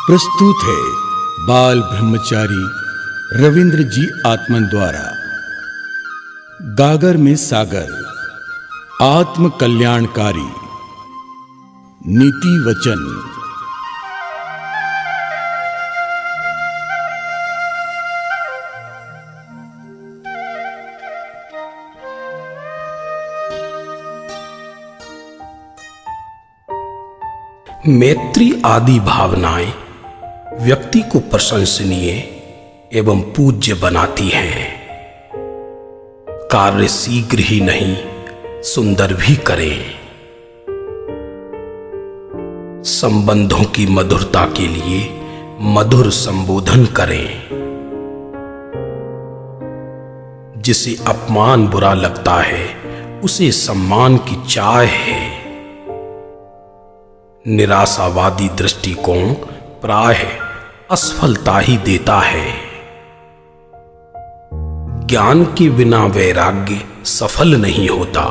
प्रस्तुत है बाल ब्रह्मचारी रविंद्र जी आत्मन द्वारा। गागर में सागर आत्म कल्याणकारी नीति वचन। मैत्री आदि भावनाएं व्यक्ति को प्रशंसनीय एवं पूज्य बनाती हैं। कार्य शीघ्र ही नहीं, सुंदर भी करें। संबंधों की मधुरता के लिए मधुर संबोधन करें। जिसे अपमान बुरा लगता है उसे सम्मान की चाह है। निराशावादी दृष्टिकोण प्रायः असफलता ही देता है। ज्ञान के बिना वैराग्य सफल नहीं होता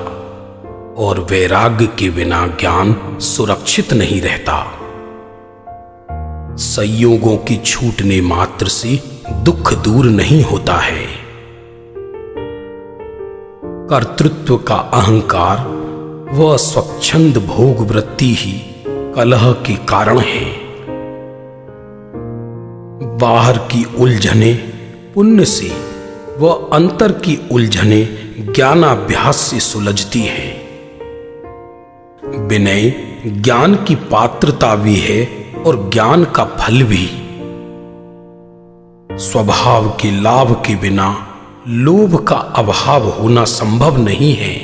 और वैराग्य के बिना ज्ञान सुरक्षित नहीं रहता। संयोगों के छूटने मात्र से दुख दूर नहीं होता है। कर्तृत्व का अहंकार व स्वच्छंद भोग वृत्ति ही कलह के कारण है। बाहर की उलझने पुण्य से व अंतर की उलझने ज्ञानाभ्यास से सुलझती है। विनय ज्ञान की पात्रता भी है और ज्ञान का फल भी। स्वभाव के लाभ के बिना लोभ का अभाव होना संभव नहीं है।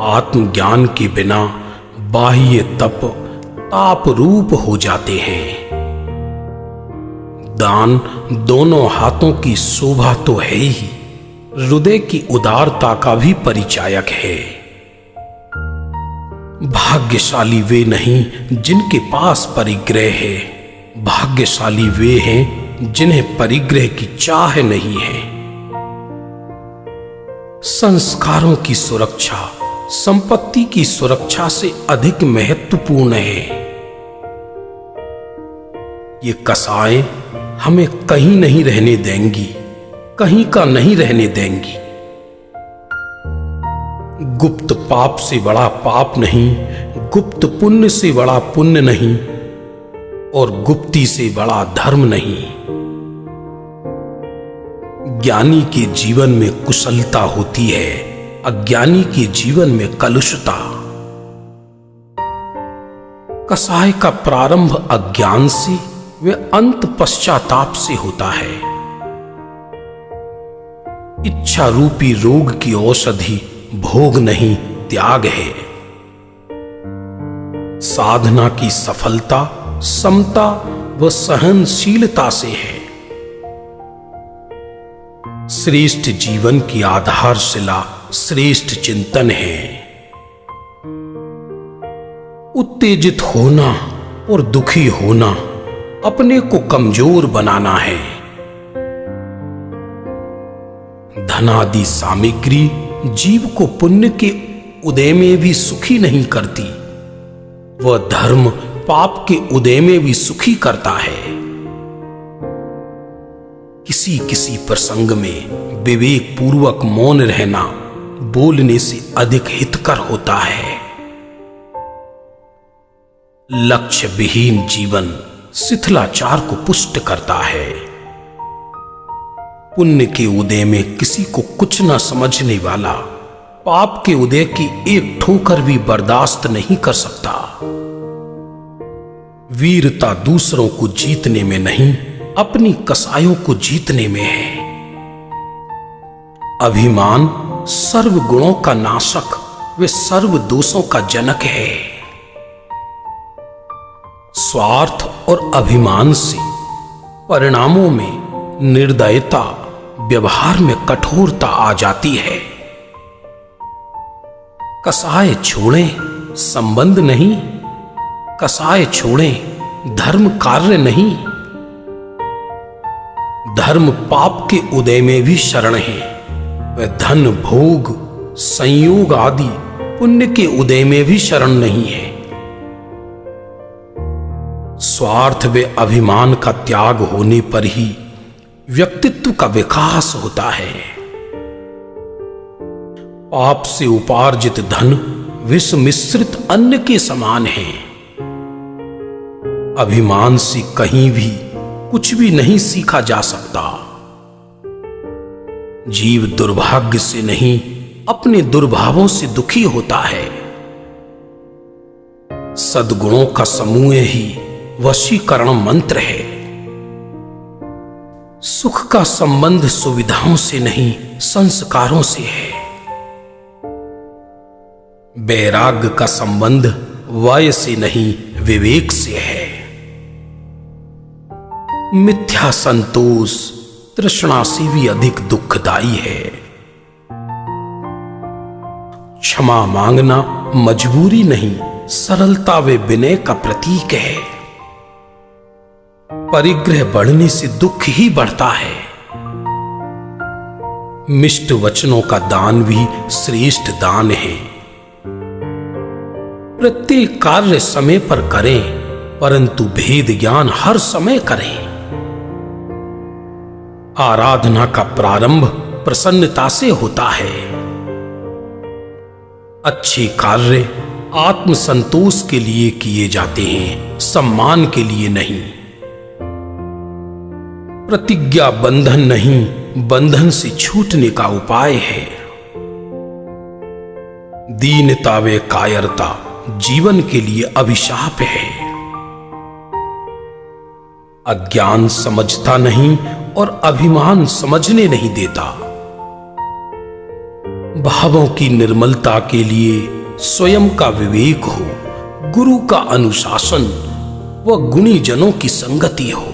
आत्मज्ञान के बिना बाह्य तप ताप रूप हो जाते हैं। दान दोनों हाथों की शोभा तो है ही, हृदय की उदारता का भी परिचायक है। भाग्यशाली वे नहीं जिनके पास परिग्रह है, भाग्यशाली वे हैं जिन्हें परिग्रह की चाह नहीं है। संस्कारों की सुरक्षा संपत्ति की सुरक्षा से अधिक महत्वपूर्ण है। ये कसाएं हमें कहीं नहीं रहने देंगी, कहीं का नहीं रहने देंगी। गुप्त पाप से बड़ा पाप नहीं, गुप्त पुण्य से बड़ा पुण्य नहीं और गुप्ती से बड़ा धर्म नहीं। ज्ञानी के जीवन में कुशलता होती है, अज्ञानी के जीवन में कलुषता। कसाय का प्रारंभ अज्ञान से व अंत पश्चाताप से होता है। इच्छा रूपी रोग की औषधि भोग नहीं, त्याग है। साधना की सफलता समता व सहनशीलता से है। श्रेष्ठ जीवन की आधारशिला श्रेष्ठ चिंतन है। उत्तेजित होना और दुखी होना अपने को कमजोर बनाना है। धनादि सामग्री जीव को पुण्य के उदय में भी सुखी नहीं करती, वह धर्म पाप के उदय में भी सुखी करता है। किसी किसी प्रसंग में विवेक पूर्वक मौन रहना बोलने से अधिक हितकर होता है। लक्ष्य विहीन जीवन शिथिलाचार को पुष्ट करता है। पुण्य के उदय में किसी को कुछ न समझने वाला पाप के उदय की एक ठोकर भी बर्दाश्त नहीं कर सकता। वीरता दूसरों को जीतने में नहीं, अपनी कसायों को जीतने में है। अभिमान सर्व गुणों का नाशक वे सर्व दोषों का जनक है। स्वार्थ और अभिमान से परिणामों में निर्दयता, व्यवहार में कठोरता आ जाती है। कसाय छोड़ें संबंध नहीं, कसाय छोड़ें धर्म कार्य नहीं। धर्म पाप के उदय में भी शरण है, वह धन भोग संयोग आदि पुण्य के उदय में भी शरण नहीं है। स्वार्थ व अभिमान का त्याग होने पर ही व्यक्तित्व का विकास होता है। पाप से उपार्जित धन विष मिश्रित अन्न के समान है। अभिमान से कहीं भी कुछ भी नहीं सीखा जा सकता। जीव दुर्भाग्य से नहीं, अपने दुर्भावों से दुखी होता है। सद्गुणों का समूह ही वशीकरण मंत्र है। सुख का संबंध सुविधाओं से नहीं, संस्कारों से है। वैराग्य का संबंध वय से नहीं, विवेक से है। मिथ्या संतोष तृष्णा से भी अधिक दुखदाई है। क्षमा मांगना मजबूरी नहीं, सरलता व विनय का प्रतीक है। परिग्रह बढ़ने से दुख ही बढ़ता है। मिष्ट वचनों का दान भी श्रेष्ठ दान है। प्रत्येक कार्य समय पर करें, परंतु भेद ज्ञान हर समय करें। आराधना का प्रारंभ प्रसन्नता से होता है। अच्छे कार्य आत्मसंतोष के लिए किए जाते हैं, सम्मान के लिए नहीं। प्रतिज्ञा बंधन नहीं, बंधन से छूटने का उपाय है। दीनता व कायरता जीवन के लिए अभिशाप है। अज्ञान समझता नहीं और अभिमान समझने नहीं देता। भावों की निर्मलता के लिए स्वयं का विवेक हो, गुरु का अनुशासन व गुणी जनों की संगति हो।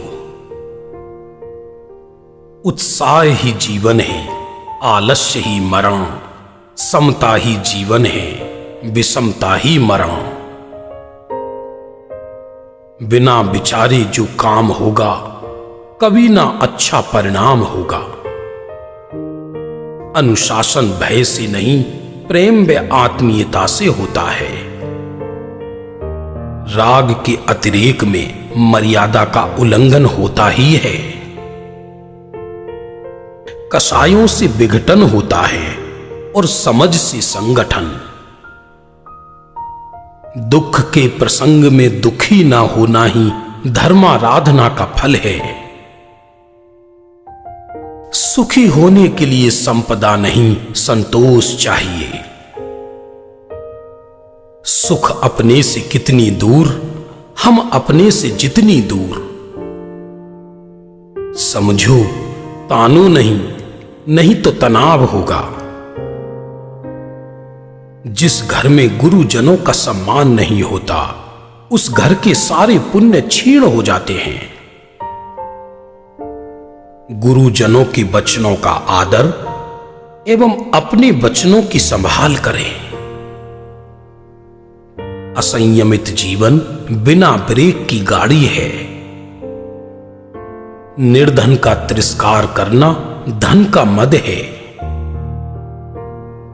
उत्साह ही जीवन है, आलस्य ही मरण। समता ही जीवन है, विषमता ही मरण। बिना विचारे जो काम होगा, कभी ना अच्छा परिणाम होगा। अनुशासन भय से नहीं, प्रेम व आत्मीयता से होता है। राग के अतिरेक में मर्यादा का उल्लंघन होता ही है। कसायों से विघटन होता है और समझ से संगठन। दुख के प्रसंग में दुखी ना होना ही धर्माराधना का फल है। सुखी होने के लिए संपदा नहीं, संतोष चाहिए। सुख अपने से कितनी दूर, हम अपने से जितनी दूर। समझो, तानो नहीं, नहीं तो तनाव होगा। जिस घर में गुरुजनों का सम्मान नहीं होता, उस घर के सारे पुण्य क्षीण हो जाते हैं। गुरुजनों के वचनों का आदर एवं अपने वचनों की संभाल करें। असंयमित जीवन बिना ब्रेक की गाड़ी है। निर्धन का तिरस्कार करना धन का मद है।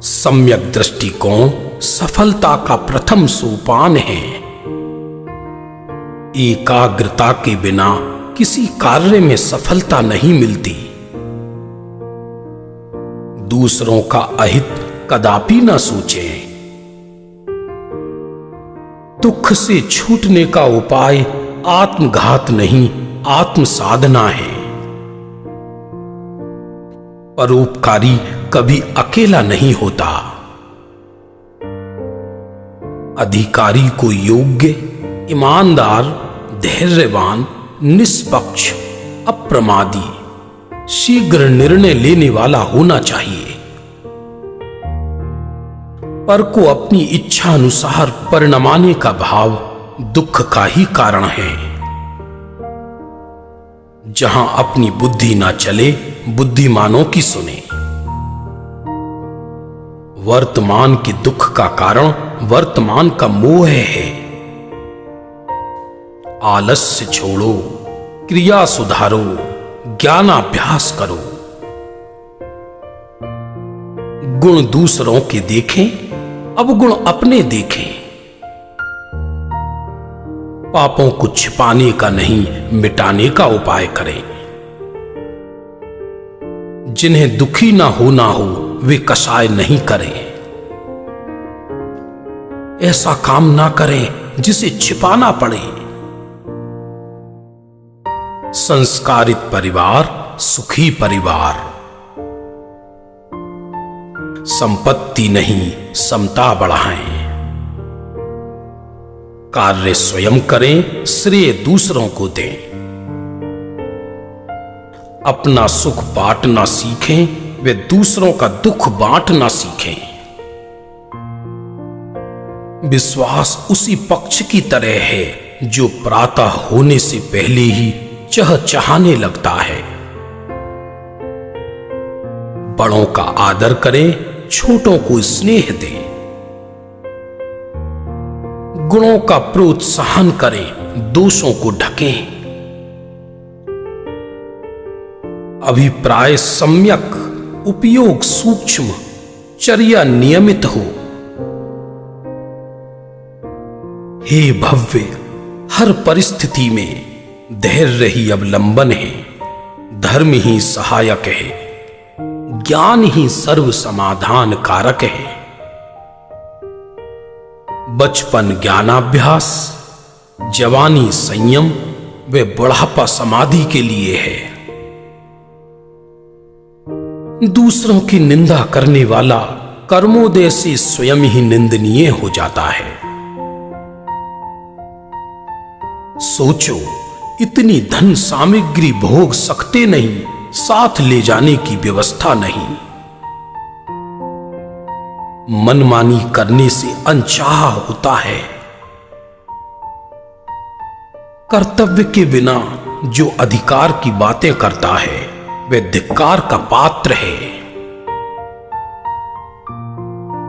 सम्यक दृष्टिकोण सफलता का प्रथम सोपान है। एकाग्रता के बिना किसी कार्य में सफलता नहीं मिलती। दूसरों का अहित कदापि न सोचें। दुख से छूटने का उपाय आत्मघात नहीं, आत्म साधना है। परोपकारी कभी अकेला नहीं होता। अधिकारी को योग्य, ईमानदार, धैर्यवान, निष्पक्ष, अप्रमादी, शीघ्र निर्णय लेने वाला होना चाहिए। पर को अपनी इच्छा अनुसार परिणमाने का भाव दुख का ही कारण है। जहां अपनी बुद्धि ना चले, बुद्धिमानों की सुने। वर्तमान के दुख का कारण वर्तमान का मोह है। आलस्य छोड़ो, क्रिया सुधारो, ज्ञानाभ्यास करो। गुण दूसरों के देखें, अब गुण अपने देखें। पापों को छिपाने का नहीं, मिटाने का उपाय करें। जिन्हें दुखी ना हो वे कषाय नहीं करें। ऐसा काम ना करें जिसे छिपाना पड़े। संस्कारित परिवार सुखी परिवार। संपत्ति नहीं, समता बढ़ाएं। कार्य स्वयं करें, श्रेय दूसरों को दें। अपना सुख बांटना सीखें, वे दूसरों का दुख बांटना सीखें। विश्वास उसी पक्ष की तरह है जो प्रातः होने से पहले ही चहचहाने लगता है। बड़ों का आदर करें, छोटों को स्नेह दें। गुणों का प्रोत्साहन करें, दोषों को ढकें। अभिप्राय सम्यक, उपयोग सूक्ष्म, चर्या नियमित हो। हे भव्य, हर परिस्थिति में धैर्य ही अवलंबन है, धर्म ही सहायक है, ज्ञान ही सर्व समाधान कारक है। बचपन ज्ञानाभ्यास, जवानी संयम व बुढ़ापा समाधि के लिए है। दूसरों की निंदा करने वाला कर्मोदय से स्वयं ही निंदनीय हो जाता है। सोचो, इतनी धन सामग्री भोग सकते नहीं, साथ ले जाने की व्यवस्था नहीं। मनमानी करने से अनचाहा होता है। कर्तव्य के बिना जो अधिकार की बातें करता है वह धिक्कार का पात्र है।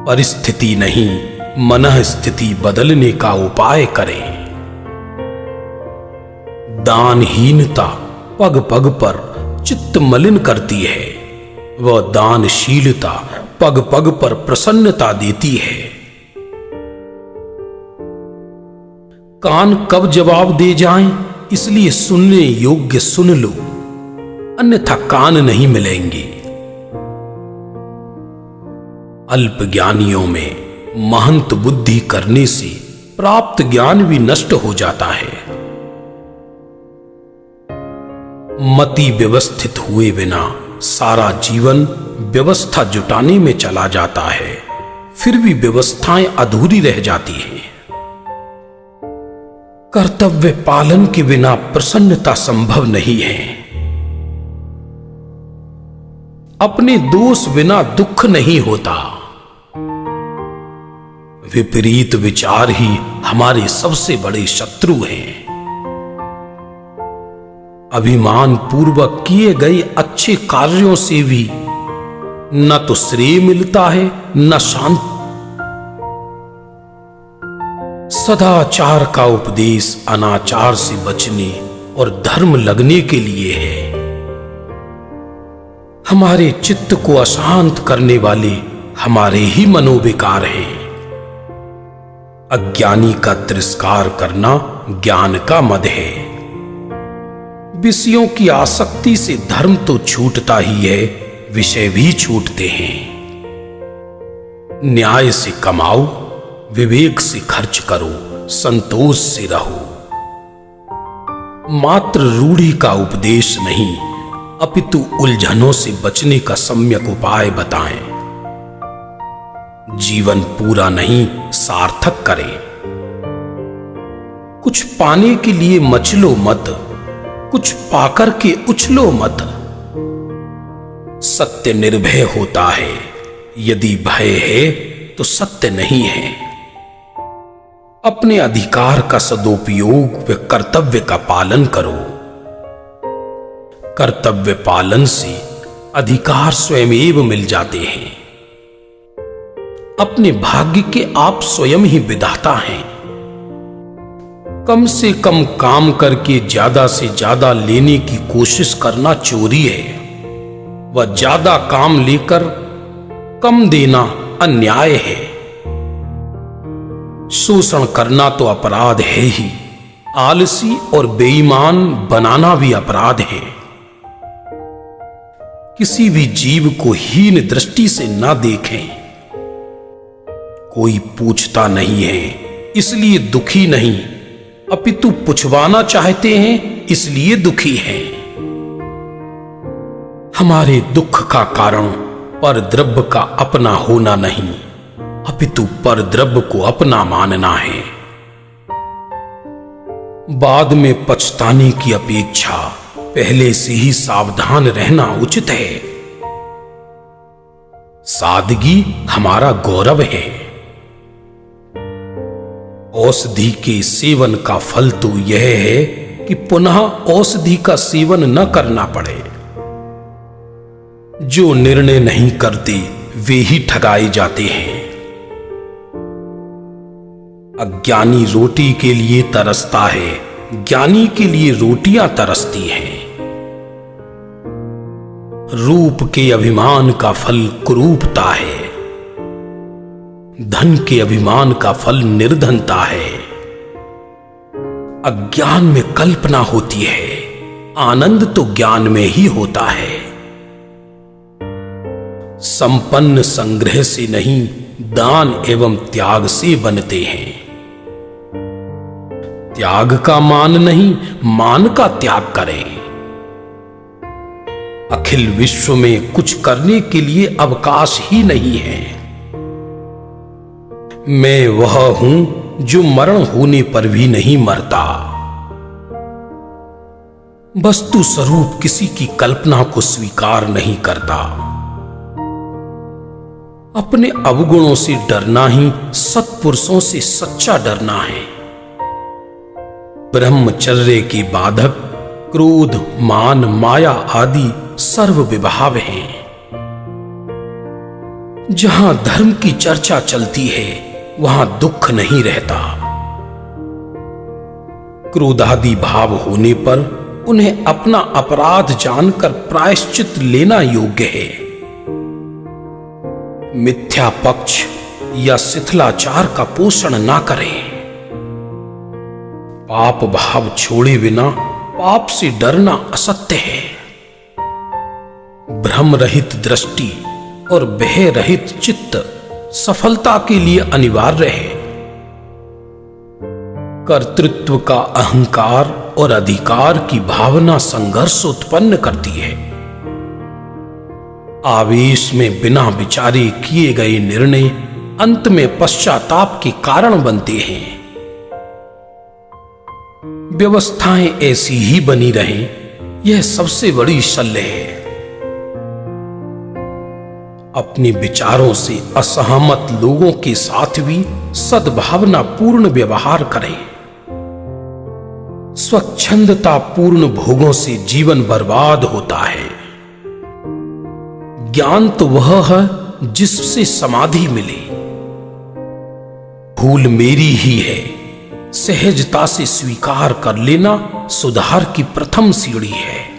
परिस्थिति नहीं, मनः स्थिति बदलने का उपाय करें। दानहीनता पग पग पर चित्त मलिन करती है, वह दानशीलता पग पग पर प्रसन्नता देती है। कान कब जवाब दे जाएं, इसलिए सुनने योग्य सुन लो, अन्यथा कान नहीं मिलेंगे। अल्प ज्ञानियों में महंत बुद्धि करने से प्राप्त ज्ञान भी नष्ट हो जाता है। मति व्यवस्थित हुए बिना सारा जीवन व्यवस्था जुटाने में चला जाता है, फिर भी व्यवस्थाएं अधूरी रह जाती हैं। कर्तव्य पालन के बिना प्रसन्नता संभव नहीं है। अपने दोष बिना दुख नहीं होता। विपरीत विचार ही हमारे सबसे बड़े शत्रु हैं। अभिमान पूर्वक किए गए अच्छे कार्यों से भी न तो श्रेय मिलता है न शांति। सदाचार का उपदेश अनाचार से बचने और धर्म लगने के लिए है। हमारे चित्त को अशांत करने वाले हमारे ही मनोविकार हैं। अज्ञानी का तिरस्कार करना ज्ञान का मद है। विषयों की आसक्ति से धर्म तो छूटता ही है, विषय भी छूटते हैं। न्याय से कमाओ, विवेक से खर्च करो, संतोष से रहो। मात्र रूढ़ी का उपदेश नहीं, अपितु उलझनों से बचने का सम्यक उपाय बताएं। जीवन पूरा नहीं, सार्थक करें। कुछ पाने के लिए मचलो मत, कुछ पाकर के उछलो मत। सत्य निर्भय होता है, यदि भय है तो सत्य नहीं है। अपने अधिकार का सदुपयोग व कर्तव्य का पालन करो। कर्तव्य पालन से अधिकार स्वयमेव मिल जाते हैं। अपने भाग्य के आप स्वयं ही विधाता हैं। कम से कम काम करके ज्यादा से ज्यादा लेने की कोशिश करना चोरी है, वह ज्यादा काम लेकर कम देना अन्याय है। शोषण करना तो अपराध है ही, आलसी और बेईमान बनाना भी अपराध है। किसी भी जीव को हीन दृष्टि से न देखें। कोई पूछता नहीं है इसलिए दुखी नहीं, अपितु पुछवाना चाहते हैं इसलिए दुखी हैं। हमारे दुख का कारण परद्रव्य का अपना होना नहीं, अपितु परद्रव्य को अपना मानना है। बाद में पछताने की अपेक्षा पहले से ही सावधान रहना उचित है। सादगी हमारा गौरव है। औषधि के सेवन का फल तो यह है कि पुनः औषधि का सेवन न करना पड़े। जो निर्णय नहीं करते वे ही ठगाए जाते हैं। अज्ञानी रोटी के लिए तरसता है, ज्ञानी के लिए रोटियां तरसती हैं। रूप के अभिमान का फल कुरूपता है, धन के अभिमान का फल निर्धनता है। अज्ञान में कल्पना होती है, आनंद तो ज्ञान में ही होता है। संपन्न संग्रह से नहीं, दान एवं त्याग से बनते हैं। त्याग का मान नहीं, मान का त्याग करें। अखिल विश्व में कुछ करने के लिए अवकाश ही नहीं है। मैं वह हूं जो मरण होने पर भी नहीं मरता। वस्तु स्वरूप किसी की कल्पना को स्वीकार नहीं करता। अपने अवगुणों से डरना ही सत्पुरुषों से सच्चा डरना है। ब्रह्मचर्य के बाधक क्रोध, मान, माया आदि सर्व विभाव हैं। जहां धर्म की चर्चा चलती है वहां दुख नहीं रहता। क्रोधादि भाव होने पर उन्हें अपना अपराध जानकर प्रायश्चित लेना योग्य है। मिथ्या पक्ष या शिथिलाचार का पोषण ना करें। पाप भाव छोड़े बिना पाप से डरना असत्य है। भ्रम रहित दृष्टि और भय रहित चित्त सफलता के लिए अनिवार्य है। कर्तृत्व का अहंकार और अधिकार की भावना संघर्ष उत्पन्न करती है। आवेश में बिना विचारे किए गए निर्णय अंत में पश्चाताप के कारण बनते हैं। व्यवस्थाएं ऐसी ही बनी रहें, यह सबसे बड़ी शल्य है। अपने विचारों से असहमत लोगों के साथ भी सद्भावना पूर्ण व्यवहार करें। स्वच्छंदता पूर्ण भोगों से जीवन बर्बाद होता है। ज्ञान तो वह है जिससे समाधि मिले। भूल मेरी ही है, सहजता से स्वीकार कर लेना सुधार की प्रथम सीढ़ी है।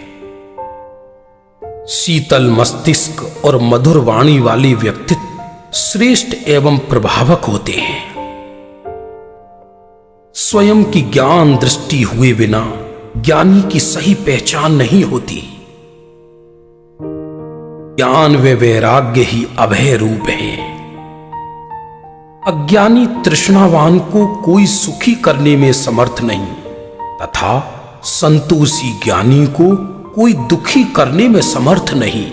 शीतल मस्तिष्क और मधुर वाणी वाले व्यक्तित्व श्रेष्ठ एवं प्रभावक होते हैं। स्वयं की ज्ञान दृष्टि हुए बिना ज्ञानी की सही पहचान नहीं होती। ज्ञान व वैराग्य ही अभय रूप है। अज्ञानी तृष्णावान को कोई सुखी करने में समर्थ नहीं तथा संतोषी ज्ञानी को कोई दुखी करने में समर्थ नहीं।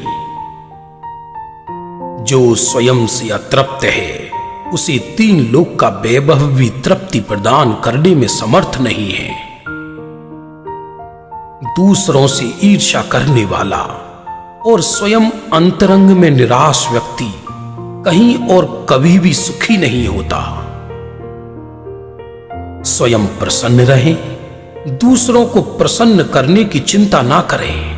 जो स्वयं से अतृप्त है उसे तीन लोक का वैभव भी तृप्ति प्रदान करने में समर्थ नहीं है। दूसरों से ईर्ष्या करने वाला और स्वयं अंतरंग में निराश व्यक्ति कहीं और कभी भी सुखी नहीं होता। स्वयं प्रसन्न रहें, दूसरों को प्रसन्न करने की चिंता ना करें।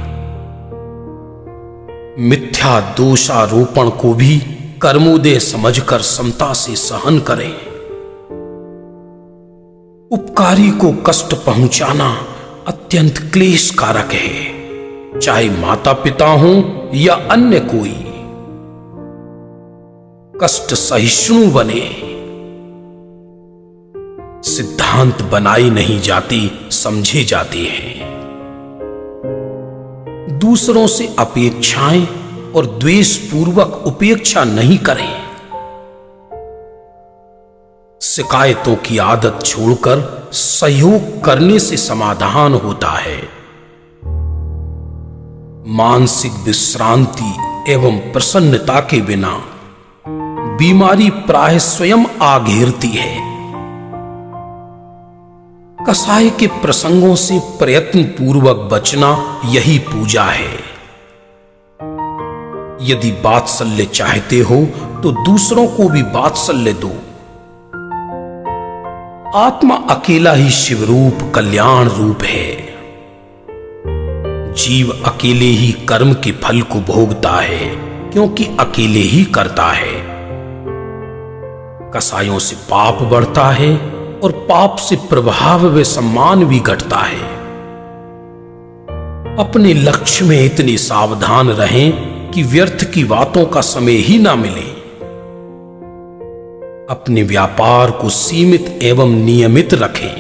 मिथ्या दोषारोपण को भी कर्मोदय समझकर समता से सहन करें। उपकारी को कष्ट पहुंचाना अत्यंत क्लेश कारक है, चाहे माता पिता हो या अन्य कोई। कष्ट सहिष्णु बने। सिद्धांत बनाई नहीं जाती, समझे जाते हैं। दूसरों से अपेक्षाएं और द्वेष पूर्वक उपेक्षा नहीं करें। शिकायतों की आदत छोड़कर सहयोग करने से समाधान होता है। मानसिक विश्रांति एवं प्रसन्नता के बिना बीमारी प्राय स्वयं आ घेरती है। कसाय के प्रसंगों से प्रयत्न पूर्वक बचना यही पूजा है। यदि वात्सल्य चाहते हो तो दूसरों को भी वात्सल्य दो। आत्मा अकेला ही शिवरूप कल्याण रूप है। जीव अकेले ही कर्म के फल को भोगता है, क्योंकि अकेले ही करता है। कसायों से पाप बढ़ता है और पाप से प्रभाव व सम्मान भी घटता है। अपने लक्ष्य में इतने सावधान रहें कि व्यर्थ की बातों का समय ही ना मिले। अपने व्यापार को सीमित एवं नियमित रखें।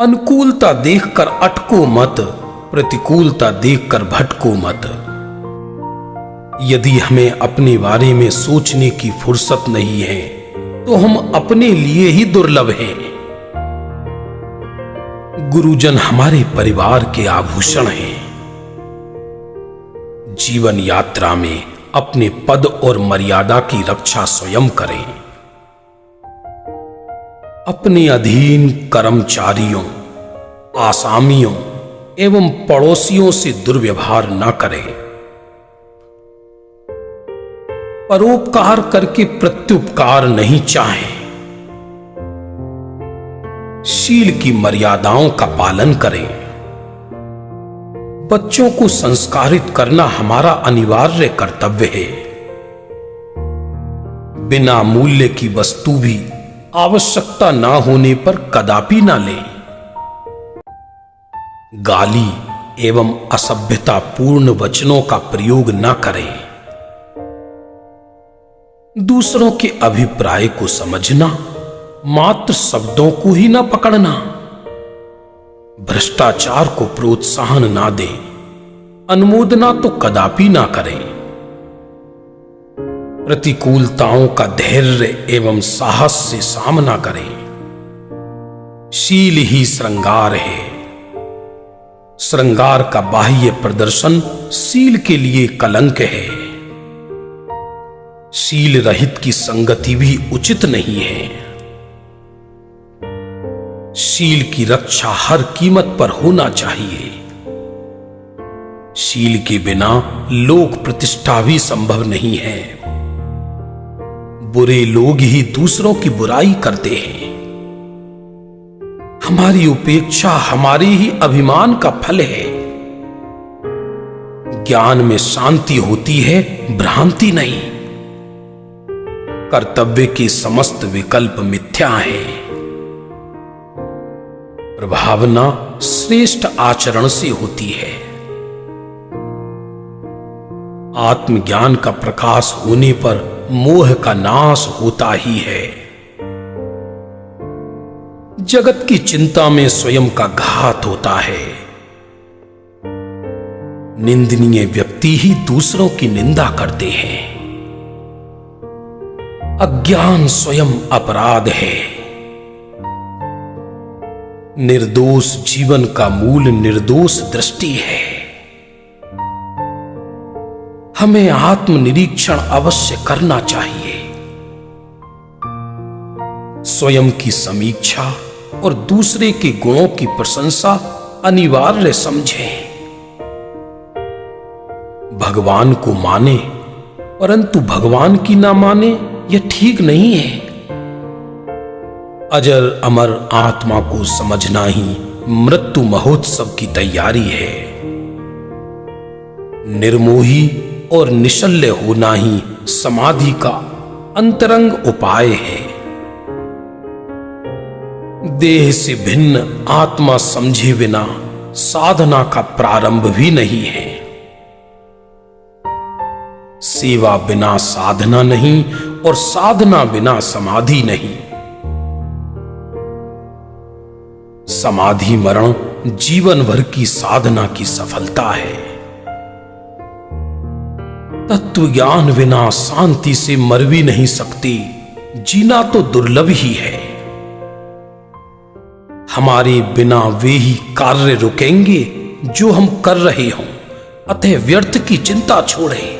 अनुकूलता देखकर अटको मत, प्रतिकूलता देखकर भटको मत। यदि हमें अपने बारे में सोचने की फुर्सत नहीं है तो हम अपने लिए ही दुर्लभ हैं। गुरुजन हमारे परिवार के आभूषण हैं। जीवन यात्रा में अपने पद और मर्यादा की रक्षा स्वयं करें। अपने अधीन कर्मचारियों, आसामियों एवं पड़ोसियों से दुर्व्यवहार न करें। परोपकार करके प्रत्युपकार नहीं चाहें। शील की मर्यादाओं का पालन करें। बच्चों को संस्कारित करना हमारा अनिवार्य कर्तव्य है। बिना मूल्य की वस्तु भी आवश्यकता ना होने पर कदापि ना लें। गाली एवं असभ्यता पूर्ण वचनों का प्रयोग ना करें। दूसरों के अभिप्राय को समझना, मात्र शब्दों को ही ना पकड़ना। भ्रष्टाचार को प्रोत्साहन ना दें। अनुमोदना तो कदापि ना करें। प्रतिकूलताओं का धैर्य एवं साहस से सामना करें। शील ही श्रृंगार है। श्रृंगार का बाह्य प्रदर्शन शील के लिए कलंक है। शील रहित की संगति भी उचित नहीं है। शील की रक्षा हर कीमत पर होना चाहिए। शील के बिना लोक प्रतिष्ठा भी संभव नहीं है। बुरे लोग ही दूसरों की बुराई करते हैं। हमारी उपेक्षा हमारे ही अभिमान का फल है। ज्ञान में शांति होती है, भ्रांति नहीं। कर्तव्य के समस्त विकल्प मिथ्या हैं। प्रभावना श्रेष्ठ आचरण से होती है। आत्मज्ञान का प्रकाश होने पर मोह का नाश होता ही है। जगत की चिंता में स्वयं का घात होता है। निंदनीय व्यक्ति ही दूसरों की निंदा करते हैं। अज्ञान स्वयं अपराध है। निर्दोष जीवन का मूल निर्दोष दृष्टि है। हमें आत्मनिरीक्षण अवश्य करना चाहिए। स्वयं की समीक्षा और दूसरे के गुणों की प्रशंसा अनिवार्य समझें। भगवान को माने परंतु भगवान की ना माने, यह ठीक नहीं है। अजर अमर आत्मा को समझना ही मृत्यु महोत्सव की तैयारी है। निर्मोही और निश्चल्य होना ही समाधि का अंतरंग उपाय है। देह से भिन्न आत्मा समझे बिना साधना का प्रारंभ भी नहीं है। सेवा बिना साधना नहीं और साधना बिना समाधि नहीं। समाधि मरण जीवन भर की साधना की सफलता है। तत्व ज्ञान बिना शांति से मर भी नहीं सकते, जीना तो दुर्लभ ही है। हमारे बिना वे ही कार्य रुकेंगे जो हम कर रहे हों, अतः व्यर्थ की चिंता छोड़ें।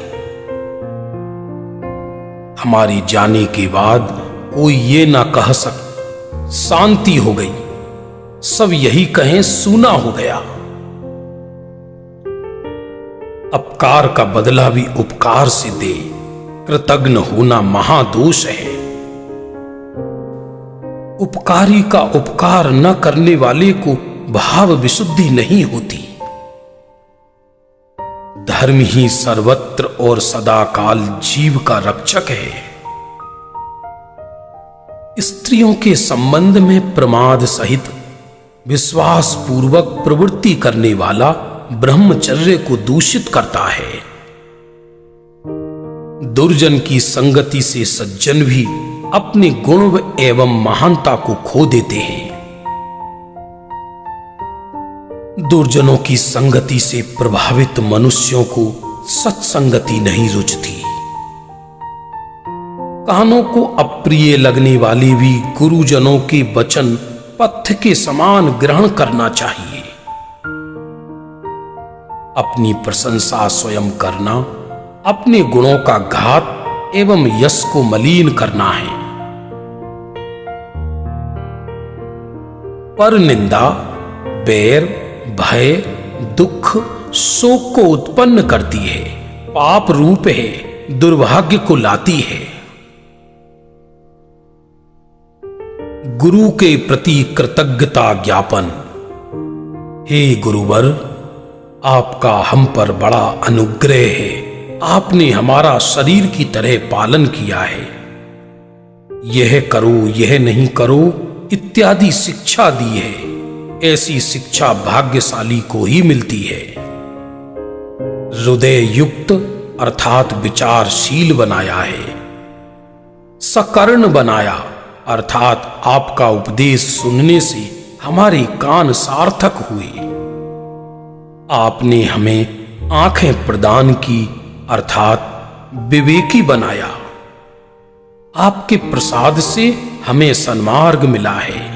हमारे जाने के बाद कोई ये ना कह सक शांति हो गई, सब यही कहें सूना हो गया। अपकार का बदला भी उपकार से दे, कृतज्ञ होना महादोष है। उपकारी का उपकार न करने वाले को भाव विशुद्धि नहीं होती। धर्म ही सर्वत्र और सदाकाल जीव का रक्षक है। स्त्रियों के संबंध में प्रमाद सहित विश्वास पूर्वक प्रवृत्ति करने वाला ब्रह्मचर्य को दूषित करता है। दुर्जन की संगति से सज्जन भी अपने गुण एवं महानता को खो देते हैं। दुर्जनों की संगति से प्रभावित मनुष्यों को सत्संगति नहीं रुचती। कानों को अप्रिय लगने वाले भी गुरुजनों के वचन पथ्य के समान ग्रहण करना चाहिए। अपनी प्रशंसा स्वयं करना अपने गुणों का घात एवं यश को मलिन करना है। पर निंदा बैर भय दुख शोक को उत्पन्न करती है, पाप रूप है, दुर्भाग्य को लाती है। गुरु के प्रति कृतज्ञता ज्ञापन। हे गुरुवर, आपका हम पर बड़ा अनुग्रह है। आपने हमारा शरीर की तरह पालन किया है। यह करो यह नहीं करो इत्यादि शिक्षा दी है। ऐसी शिक्षा भाग्यशाली को ही मिलती है। हृदय युक्त अर्थात विचारशील बनाया है। सकर्ण बनाया अर्थात आपका उपदेश सुनने से हमारे कान सार्थक हुए। आपने हमें आंखें प्रदान की अर्थात विवेकी बनाया। आपके प्रसाद से हमें सन्मार्ग मिला है।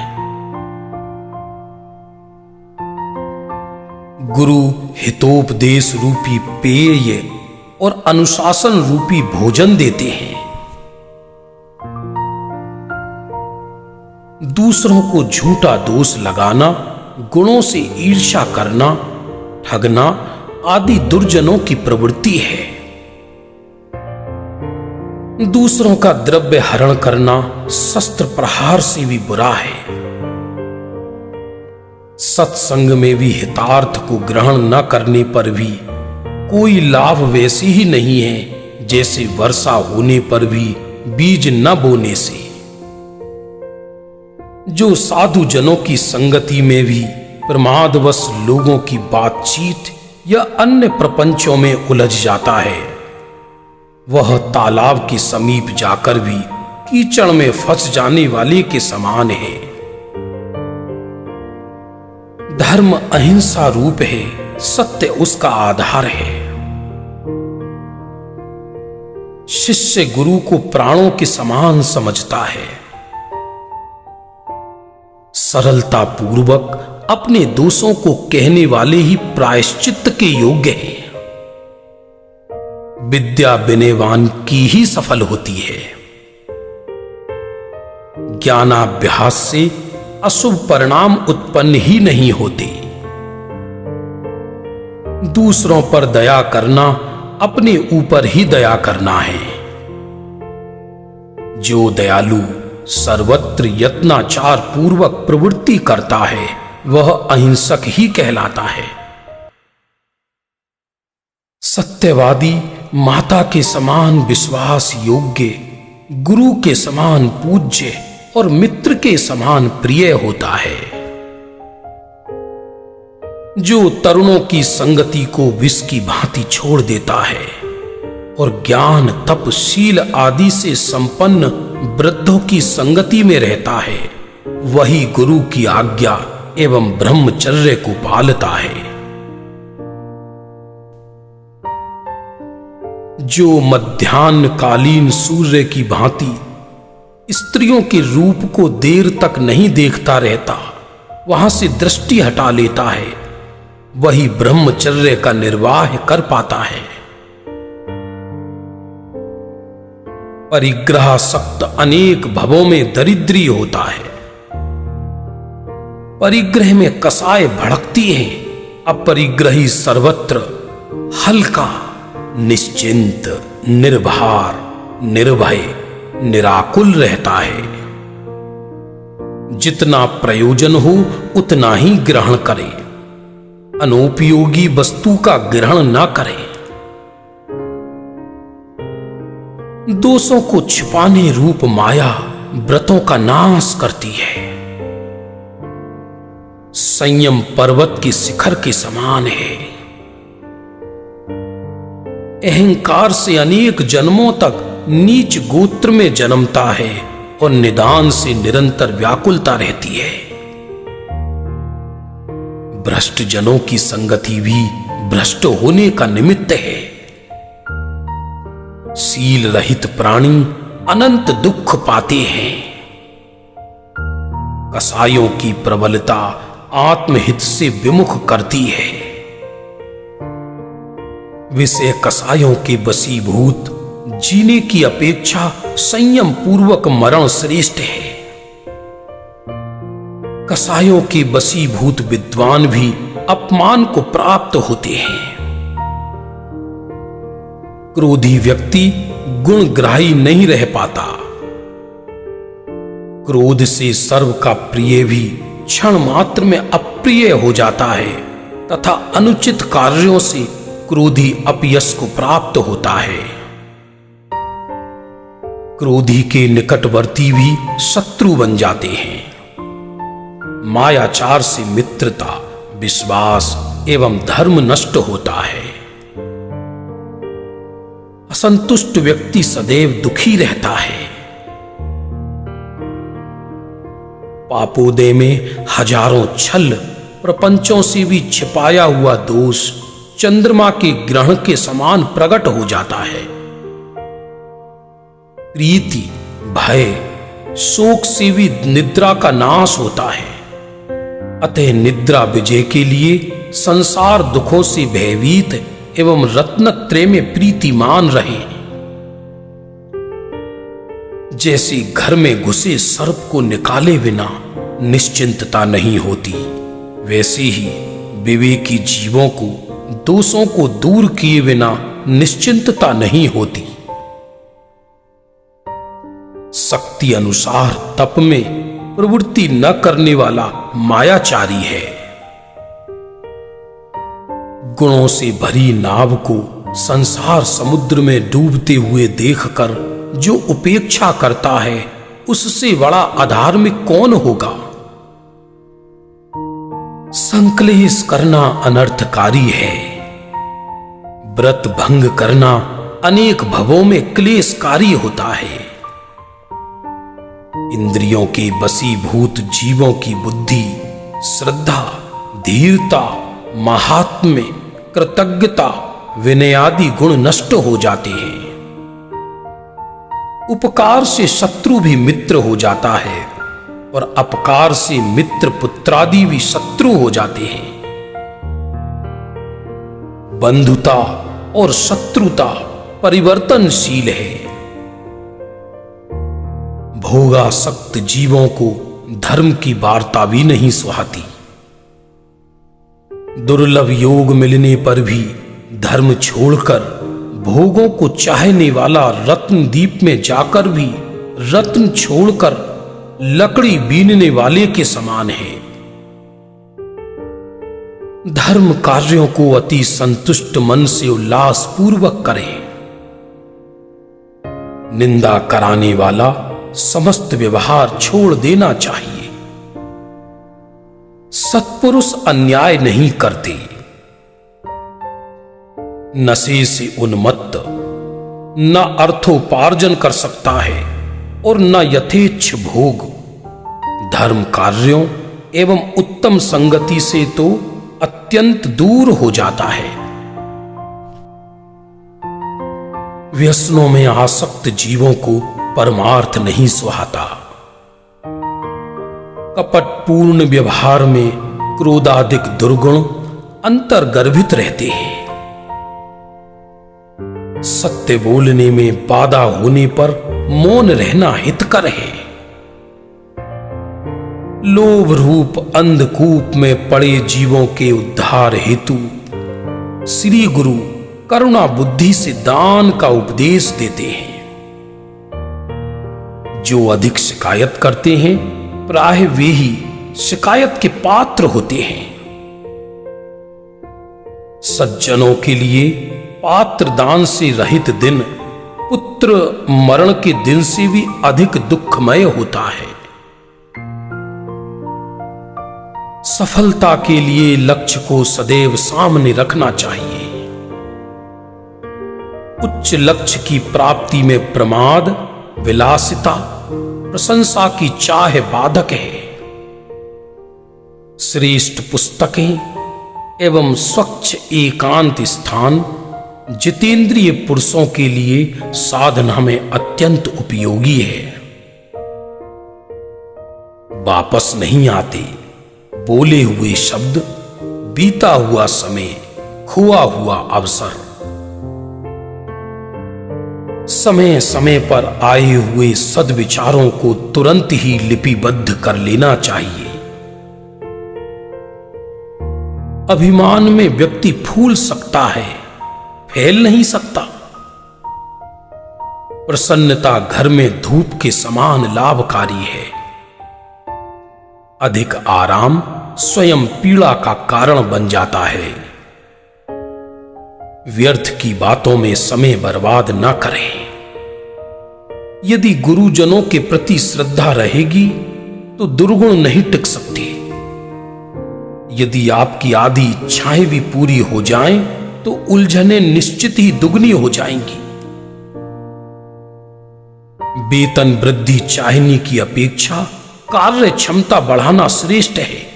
गुरु हितोपदेश रूपी पेय और अनुशासन रूपी भोजन देते हैं। दूसरों को झूठा दोष लगाना, गुणों से ईर्ष्या करना, ठगना आदि दुर्जनों की प्रवृत्ति है। दूसरों का द्रव्य हरण करना शस्त्र प्रहार से भी बुरा है। सत्संग में भी हितार्थ को ग्रहण न करने पर भी कोई लाभ वैसे ही नहीं है जैसे वर्षा होने पर भी बीज न बोने से। जो साधु जनों की संगति में भी प्रमादवश लोगों की बातचीत या अन्य प्रपंचों में उलझ जाता है, वह तालाब के समीप जाकर भी कीचड़ में फंस जाने वाले के समान है। धर्म अहिंसा रूप है, सत्य उसका आधार है। शिष्य गुरु को प्राणों के समान समझता है। सरलता पूर्वक अपने दोषों को कहने वाले ही प्रायश्चित्त के योग्य हैं। विद्या विनयवान की ही सफल होती है। ज्ञानाभ्यास से अशुभ परिणाम उत्पन्न ही नहीं होते। दूसरों पर दया करना अपने ऊपर ही दया करना है। जो दयालु सर्वत्र यत्नाचार पूर्वक प्रवृत्ति करता है वह अहिंसक ही कहलाता है। सत्यवादी माता के समान विश्वास योग्य, गुरु के समान पूज्य और मित्र के समान प्रिय होता है। जो तरुणों की संगति को विष की भांति छोड़ देता है और ज्ञान तप शील आदि से संपन्न वृद्धों की संगति में रहता है, वही गुरु की आज्ञा एवं ब्रह्मचर्य को पालता है। जो मध्याह्नकालीन सूर्य की भांति स्त्रियों के रूप को देर तक नहीं देखता रहता, वहां से दृष्टि हटा लेता है, वही ब्रह्मचर्य का निर्वाह कर पाता है। परिग्रहासक्त अनेक भवों में दरिद्री होता है। परिग्रह में कसाय भड़कती है, अपरिग्रही सर्वत्र हल्का, निश्चिंत, निर्भार, निर्भय, निराकुल रहता है। जितना प्रयोजन हो उतना ही ग्रहण करे, अनुपयोगी वस्तु का ग्रहण न करे। दोषों को छिपाने रूप माया व्रतों का नाश करती है। संयम पर्वत के शिखर के समान है। अहंकार से अनेक जन्मों तक नीच गोत्र में जन्मता है और निदान से निरंतर व्याकुलता रहती है। भ्रष्ट जनों की संगति भी भ्रष्ट होने का निमित्त है। शील रहित प्राणी अनंत दुख पाते हैं। कसायों की प्रबलता आत्महित से विमुख करती है। विषय कसायों के वशीभूत जीने की अपेक्षा संयम पूर्वक मरण श्रेष्ठ है। कसायों के वशीभूत विद्वान भी अपमान को प्राप्त होते हैं। क्रोधी व्यक्ति गुणग्राही नहीं रह पाता। क्रोध से सर्व का प्रिय भी क्षण मात्र में अप्रिय हो जाता है तथा अनुचित कार्यों से क्रोधी अपयश को प्राप्त होता है। क्रोधी के निकटवर्ती भी शत्रु बन जाते हैं। मायाचार से मित्रता, विश्वास एवं धर्म नष्ट होता है। असंतुष्ट व्यक्ति सदैव दुखी रहता है। पापोदय में हजारों छल प्रपंचों से भी छिपाया हुआ दोष चंद्रमा के ग्रहण के समान प्रकट हो जाता है। प्रीति, भय, शोक से भी निद्रा का नाश होता है। अतः निद्रा विजय के लिए संसार दुखों से भयभीत एवं रत्नत्रय में प्रीतिमान रहे। जैसे घर में घुसे सर्प को निकाले बिना निश्चिंतता नहीं होती, वैसे ही विवेकी जीवों को दोषों को दूर किए बिना निश्चिंतता नहीं होती। शक्ति अनुसार तप में प्रवृत्ति न करने वाला मायाचारी है। गुणों से भरी नाव को संसार समुद्र में डूबते हुए देखकर जो उपेक्षा करता है, उससे बड़ा अधार्मिक कौन होगा। संक्लेश करना अनर्थकारी है। व्रत भंग करना अनेक भवों में क्लेशकारी होता है। इंद्रियों के वशीभूत जीवों की बुद्धि, श्रद्धा, धीरता, महात्म्य, कृतज्ञता, विनय आदि गुण नष्ट हो जाते हैं। उपकार से शत्रु भी मित्र हो जाता है और अपकार से मित्र पुत्रादि भी शत्रु हो जाते हैं। बंधुता और शत्रुता परिवर्तनशील है। भोगासक्त जीवों को धर्म की वार्ता भी नहीं सुहाती। दुर्लभ योग मिलने पर भी धर्म छोड़कर भोगों को चाहने वाला रत्नदीप में जाकर भी रत्न छोड़कर लकड़ी बीनने वाले के समान है। धर्म कार्यों को अति संतुष्ट मन से उल्लास पूर्वक करें। निंदा कराने वाला समस्त व्यवहार छोड़ देना चाहिए। सत्पुरुष अन्याय नहीं करते। नशे से उन्मत्त न अर्थोपार्जन कर सकता है और न यथेच्छ भोग। धर्म कार्यों एवं उत्तम संगति से तो अत्यंत दूर हो जाता है। व्यसनों में आसक्त जीवों को परमार्थ नहीं सुहाता। कपटपूर्ण व्यवहार में क्रोधाधिक दुर्गुण अंतर्गर्भित रहते हैं। सत्य बोलने में बाधा होने पर मौन रहना हितकर है। लोभ रूप अंधकूप में पड़े जीवों के उद्धार हेतु श्री गुरु करुणा बुद्धि से दान का उपदेश देते हैं। जो अधिक शिकायत करते हैं प्राय वे ही शिकायत के पात्र होते हैं। सज्जनों के लिए पात्र दान से रहित दिन पुत्र मरण के दिन से भी अधिक दुखमय होता है। सफलता के लिए लक्ष्य को सदैव सामने रखना चाहिए। उच्च लक्ष्य की प्राप्ति में प्रमाद, विलासिता, प्रशंसा की चाह बाधक है। श्रेष्ठ पुस्तकें एवं स्वच्छ एकांत स्थान जितेंद्रिय पुरुषों के लिए साधना में अत्यंत उपयोगी है। वापस नहीं आते बोले हुए शब्द, बीता हुआ समय, खोआ हुआ अवसर। समय समय पर आए हुए सद्विचारों को तुरंत ही लिपिबद्ध कर लेना चाहिए। अभिमान में व्यक्ति फूल सकता है, फैल नहीं सकता। प्रसन्नता घर में धूप के समान लाभकारी है। अधिक आराम स्वयं पीड़ा का कारण बन जाता है। व्यर्थ की बातों में समय बर्बाद न करें। यदि गुरुजनों के प्रति श्रद्धा रहेगी तो दुर्गुण नहीं टिक सकते। यदि आपकी आदि इच्छाएं भी पूरी हो जाएं तो उलझनें निश्चित ही दुगनी हो जाएंगी। वेतन वृद्धि चाहने की अपेक्षा कार्य क्षमता बढ़ाना श्रेष्ठ है।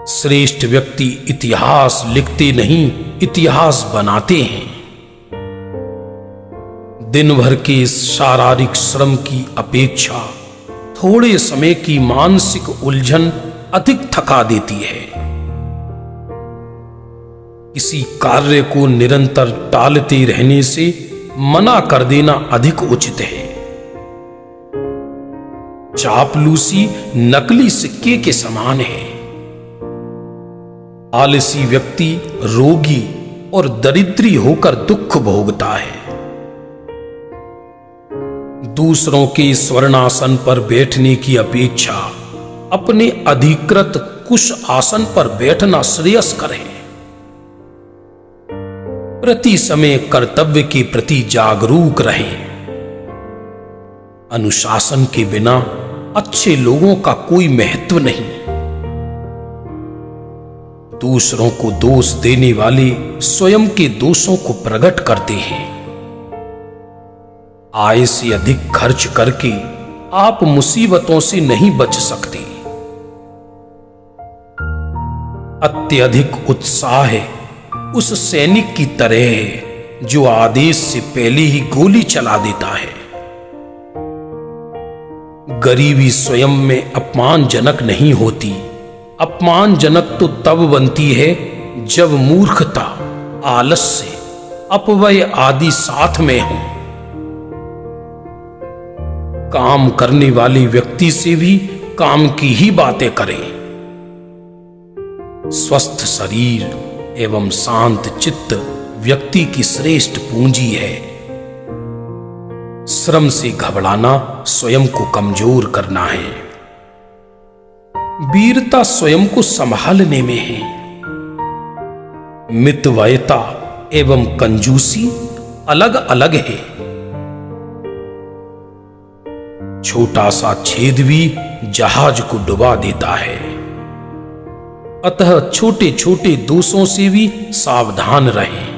श्रेष्ठ व्यक्ति इतिहास लिखते नहीं, इतिहास बनाते हैं। दिन भर के शारीरिक श्रम की अपेक्षा थोड़े समय की मानसिक उलझन अधिक थका देती है। किसी कार्य को निरंतर टालते रहने से मना कर देना अधिक उचित है। चापलूसी नकली सिक्के के समान है। आलसी व्यक्ति रोगी और दरिद्री होकर दुख भोगता है। दूसरों के स्वर्णासन पर बैठने की अपेक्षा अपने अधिकृत कुश आसन पर बैठना श्रेयस्कर है। प्रति समय कर्तव्य के प्रति जागरूक रहें। अनुशासन के बिना अच्छे लोगों का कोई महत्व नहीं। दूसरों को दोष देने वाले स्वयं के दोषों को प्रकट करते हैं। आय से अधिक खर्च करके आप मुसीबतों से नहीं बच सकते। अत्यधिक उत्साह उस सैनिक की तरह है जो आदेश से पहले ही गोली चला देता है। गरीबी स्वयं में अपमानजनक नहीं होती। अपमानजनक तो तब बनती है जब मूर्खता, आलस्य, अपव्यय आदि साथ में हो। काम करने वाले व्यक्ति से भी काम की ही बातें करें। स्वस्थ शरीर एवं शांत चित्त व्यक्ति की श्रेष्ठ पूंजी है। श्रम से घबराना स्वयं को कमजोर करना है। वीरता स्वयं को संभालने में है। मितव्ययता एवं कंजूसी अलग अलग है। छोटा सा छेद भी जहाज को डुबा देता है। अतः छोटे छोटे दोषों से भी सावधान रहें।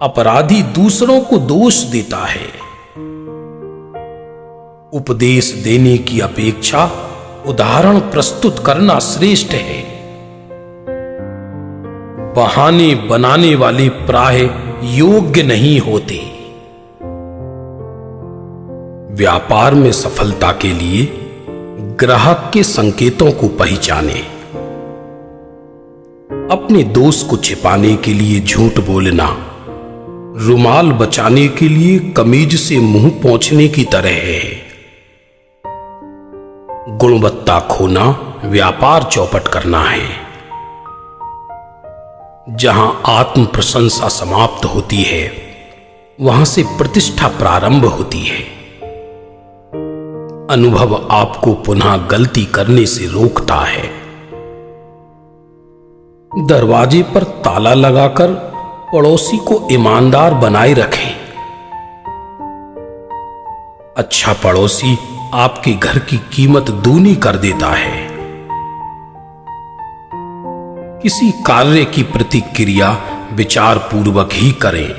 अपराधी दूसरों को दोष देता है। उपदेश देने की अपेक्षा उदाहरण प्रस्तुत करना श्रेष्ठ है। बहाने बनाने वाले प्राय योग्य नहीं होते। व्यापार में सफलता के लिए ग्राहक के संकेतों को पहचाने। अपने दोस्त को छिपाने के लिए झूठ बोलना रुमाल बचाने के लिए कमीज से मुंह पोंछने की तरह है। गुणवत्ता खोना व्यापार चौपट करना है। जहां आत्म प्रशंसा समाप्त होती है, वहां से प्रतिष्ठा प्रारंभ होती है। अनुभव आपको पुनः गलती करने से रोकता है। दरवाजे पर ताला लगाकर पड़ोसी को ईमानदार बनाए रखें। अच्छा पड़ोसी आपके घर की कीमत दूनी कर देता है। किसी कार्य की प्रतिक्रिया विचार पूर्वक ही करें,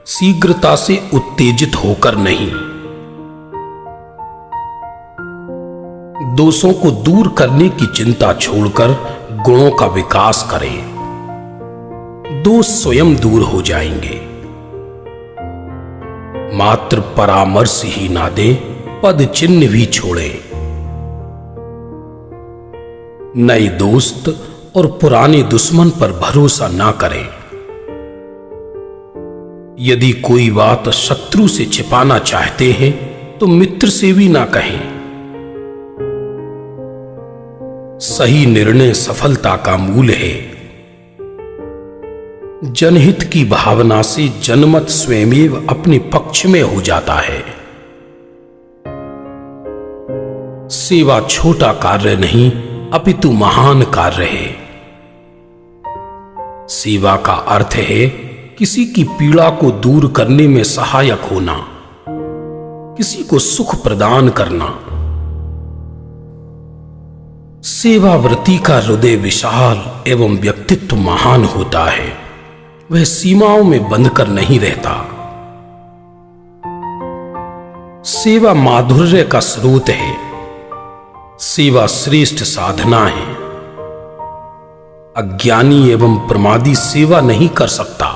शीघ्रता से उत्तेजित होकर नहीं। दोषों को दूर करने की चिंता छोड़कर गुणों का विकास करें। दोष स्वयं दूर हो जाएंगे। मात्र परामर्श ही ना दें, पद चिन्ह भी छोड़ें। नए दोस्त और पुराने दुश्मन पर भरोसा ना करें। यदि कोई बात शत्रु से छिपाना चाहते हैं तो मित्र से भी ना कहें। सही निर्णय सफलता का मूल है। जनहित की भावना से जनमत स्वयमेव अपने पक्ष में हो जाता है। सेवा छोटा कार्य नहीं, अपितु महान कार्य है। सेवा का अर्थ है किसी की पीड़ा को दूर करने में सहायक होना, किसी को सुख प्रदान करना। सेवाव्रती का हृदय विशाल एवं व्यक्तित्व महान होता है। वह सीमाओं में बंधकर नहीं रहता। सेवा माधुर्य का स्रोत है। सेवा श्रेष्ठ साधना है। अज्ञानी एवं प्रमादी सेवा नहीं कर सकता।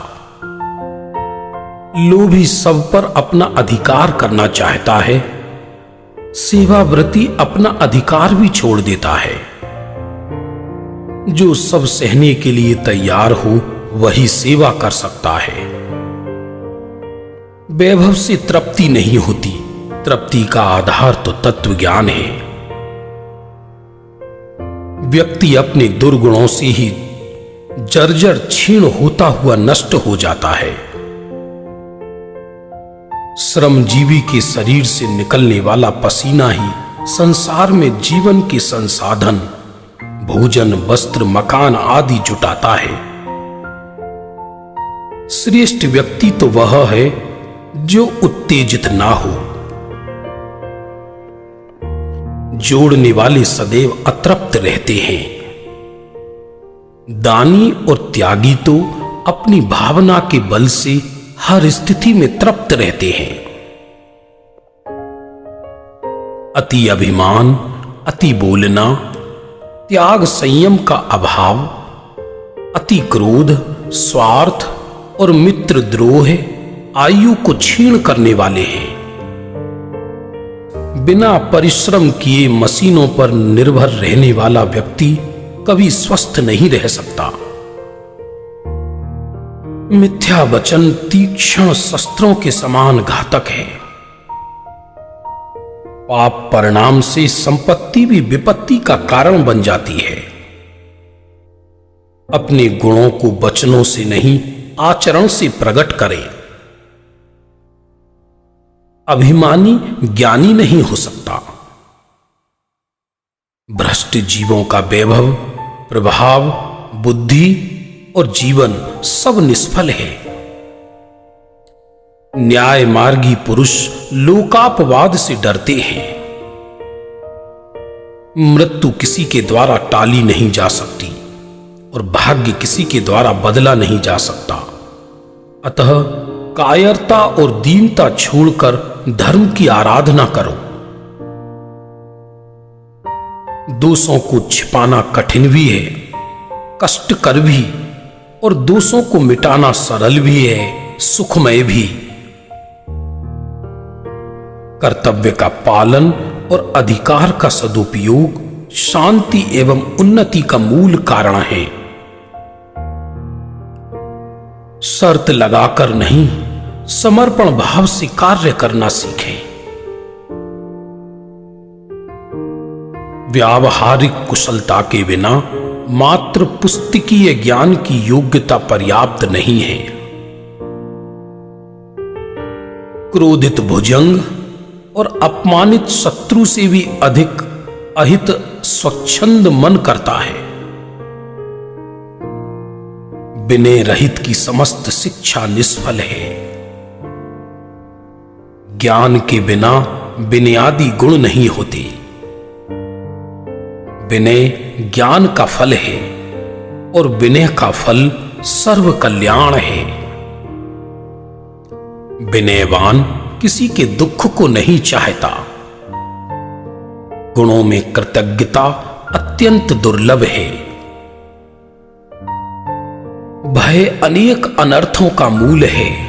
लोभी सब पर अपना अधिकार करना चाहता है। सेवाव्रती अपना अधिकार भी छोड़ देता है। जो सब सहने के लिए तैयार हो वही सेवा कर सकता है। वैभव से तृप्ति नहीं होती। तृप्ति का आधार तो तत्व ज्ञान है। व्यक्ति अपने दुर्गुणों से ही जर्जर क्षीण होता हुआ नष्ट हो जाता है। श्रमजीवी के शरीर से निकलने वाला पसीना ही संसार में जीवन के संसाधन, भोजन, वस्त्र, मकान आदि जुटाता है। श्रेष्ठ व्यक्ति तो वह है जो उत्तेजित ना हो। जोड़ने वाले सदैव अतृप्त रहते हैं। दानी और त्यागी तो अपनी भावना के बल से हर स्थिति में तृप्त रहते हैं। अति अभिमान, अति बोलना, त्याग, संयम का अभाव, अति क्रोध, स्वार्थ और मित्र द्रोह आयु को क्षीण करने वाले हैं। बिना परिश्रम किए मशीनों पर निर्भर रहने वाला व्यक्ति कभी स्वस्थ नहीं रह सकता। मिथ्या वचन तीक्ष्ण शस्त्रों के समान घातक है। पाप परिणाम से संपत्ति भी विपत्ति का कारण बन जाती है। अपने गुणों को वचनों से नहीं, आचरण से प्रकट करें। अभिमानी ज्ञानी नहीं हो सकता। भ्रष्ट जीवों का वैभव, प्रभाव, बुद्धि और जीवन सब निष्फल है। न्याय मार्गी पुरुष लोकापवाद से डरते हैं। मृत्यु किसी के द्वारा टाली नहीं जा सकती और भाग्य किसी के द्वारा बदला नहीं जा सकता। अतः कायरता और दीनता छोड़कर धर्म की आराधना करो। दोषों को छिपाना कठिन भी है, कष्टकर भी, और दोषों को मिटाना सरल भी है, सुखमय भी। कर्तव्य का पालन और अधिकार का सदुपयोग शांति एवं उन्नति का मूल कारण है। शर्त लगाकर नहीं, समर्पण भाव से कार्य करना सीखें। व्यावहारिक कुशलता के बिना मात्र पुस्तकीय ज्ञान की योग्यता पर्याप्त नहीं है। क्रोधित भुजंग और अपमानित शत्रु से भी अधिक अहित स्वच्छंद मन करता है। विनय रहित की समस्त शिक्षा निष्फल है। ज्ञान के बिना विनयादि गुण नहीं होते। विनय ज्ञान का फल है और विनय का फल सर्व कल्याण है। विनयवान किसी के दुख को नहीं चाहता। गुणों में कृतज्ञता अत्यंत दुर्लभ है। भय अनेक अनर्थों का मूल है।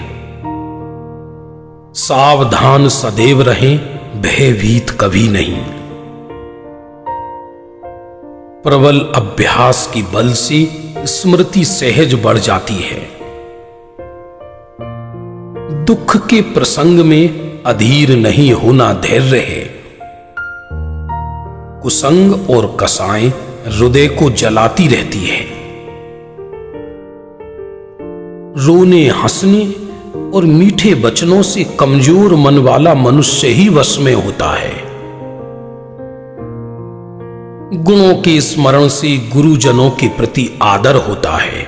सावधान सदैव रहें, भयभीत कभी नहीं। प्रबल अभ्यास की बल से स्मृति सहज बढ़ जाती है। दुख के प्रसंग में अधीर नहीं होना धैर्य है। कुसंग और कसाएं हृदय को जलाती रहती है। रोने हंसने और मीठे वचनों से कमजोर मन वाला मनुष्य ही वश में होता है। गुणों के स्मरण से गुरुजनों के प्रति आदर होता है।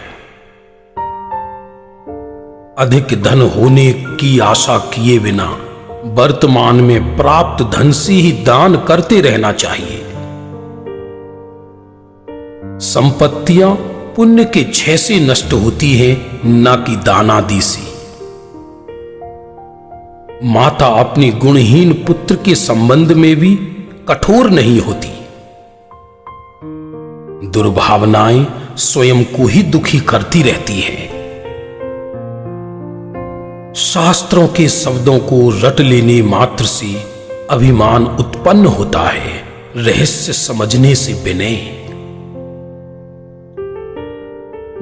अधिक धन होने की आशा किए बिना वर्तमान में प्राप्त धन से ही दान करते रहना चाहिए। संपत्तियां पुण्य के क्षय से नष्ट होती है, न कि दानादि से। माता अपने गुणहीन पुत्र के संबंध में भी कठोर नहीं होती। दुर्भावनाएं स्वयं को ही दुखी करती रहती है। शास्त्रों के शब्दों को रट लेने मात्र से अभिमान उत्पन्न होता है, रहस्य समझने से विनय।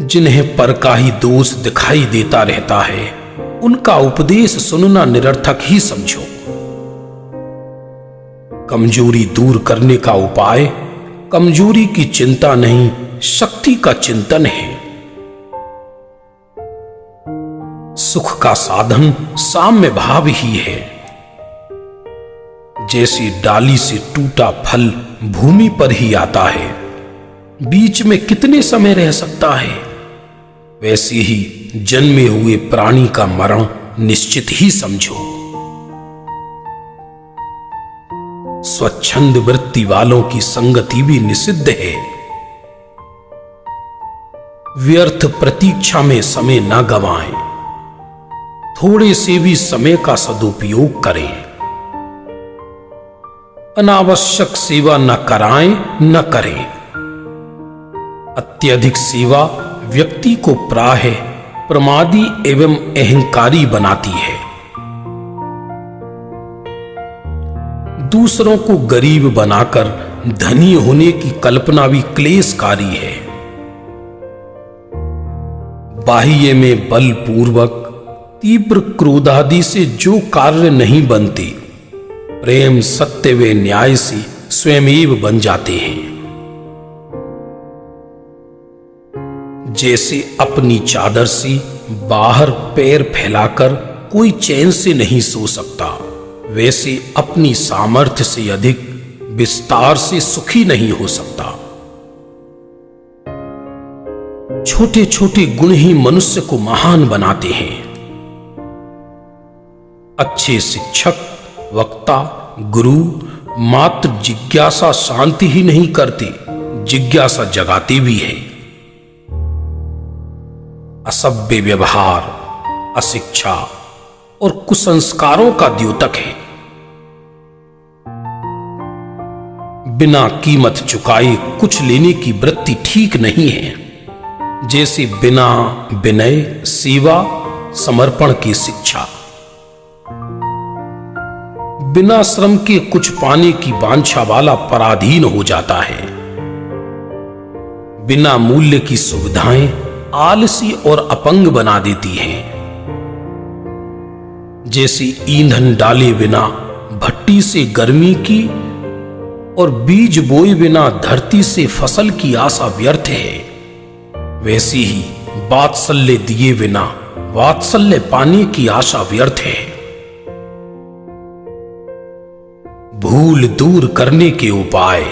जिन्हें पर का ही दोष दिखाई देता रहता है, उनका उपदेश सुनना निरर्थक ही समझो। कमजोरी दूर करने का उपाय कमजोरी की चिंता नहीं, शक्ति का चिंतन है। सुख का साधन साम्य भाव ही है। जैसे डाली से टूटा फल भूमि पर ही आता है, बीच में कितने समय रह सकता है, वैसे ही जन्मे हुए प्राणी का मरण निश्चित ही समझो। स्वच्छंद वृत्ति वालों की संगति भी निषिद्ध है। व्यर्थ प्रतीक्षा में समय न गंवाएं, थोड़े से भी समय का सदुपयोग करें। अनावश्यक सेवा न कराएं न करें। अत्यधिक सेवा व्यक्ति को प्रायः प्रमादी एवं अहंकारी बनाती है। दूसरों को गरीब बनाकर धनी होने की कल्पना भी क्लेशकारी है। बाह्य में बलपूर्वक तीव्र क्रोधादि से जो कार्य नहीं बनते, प्रेम सत्य व न्याय से स्वयमेव बन जाते हैं। जैसे अपनी चादर से बाहर पैर फैलाकर कोई चैन से नहीं सो सकता, वैसे अपनी सामर्थ्य से अधिक विस्तार से सुखी नहीं हो सकता। छोटे छोटे गुण ही मनुष्य को महान बनाते हैं। अच्छे शिक्षक, वक्ता, गुरु मात्र जिज्ञासा शांति ही नहीं करते, जिज्ञासा जगाते भी हैं। असभ्य व्यवहार, अशिक्षा और कुसंस्कारों का द्योतक है। बिना कीमत चुकाए कुछ लेने की वृत्ति ठीक नहीं है, जैसे बिना विनय, सेवा, समर्पण की शिक्षा। बिना श्रम के कुछ पाने की वांछा वाला पराधीन हो जाता है। बिना मूल्य की सुविधाएं आलसी और अपंग बना देती हैं। जैसे ईंधन डाले बिना भट्टी से गर्मी की और बीज बोए बिना धरती से फसल की आशा व्यर्थ है, वैसे ही वात्सल्य दिए बिना वात्सल्य पाने की आशा व्यर्थ है। भूल दूर करने के उपाय।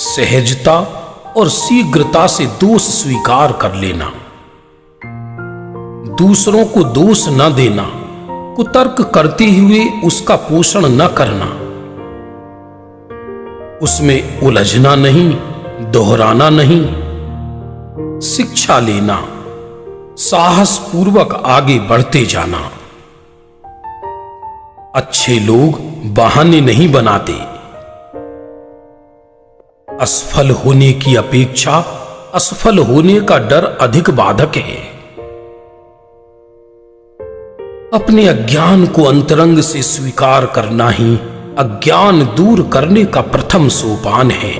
सहजता और शीघ्रता से दोष स्वीकार कर लेना, दूसरों को दोष न देना, कुतर्क करते हुए उसका पोषण न करना, उसमें उलझना नहीं, दोहराना नहीं, शिक्षा लेना, साहस पूर्वक आगे बढ़ते जाना। अच्छे लोग बहाने नहीं बनाते। असफल होने की अपेक्षा असफल होने का डर अधिक बाधक है। अपने अज्ञान को अंतरंग से स्वीकार करना ही अज्ञान दूर करने का प्रथम सोपान है।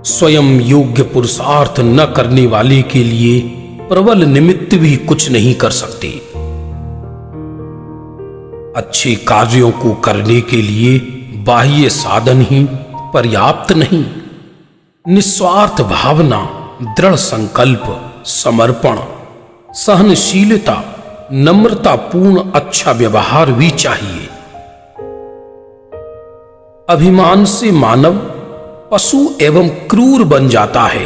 स्वयं योग्य पुरुषार्थ न करने वाले के लिए प्रबल निमित्त भी कुछ नहीं कर सकते। अच्छे कार्यों को करने के लिए बाह्य साधन ही पर्याप्त नहीं। निस्वार्थ भावना, दृढ़ संकल्प, समर्पण, सहनशीलता, नम्रतापूर्ण अच्छा व्यवहार भी चाहिए। अभिमान से मानव पशु एवं क्रूर बन जाता है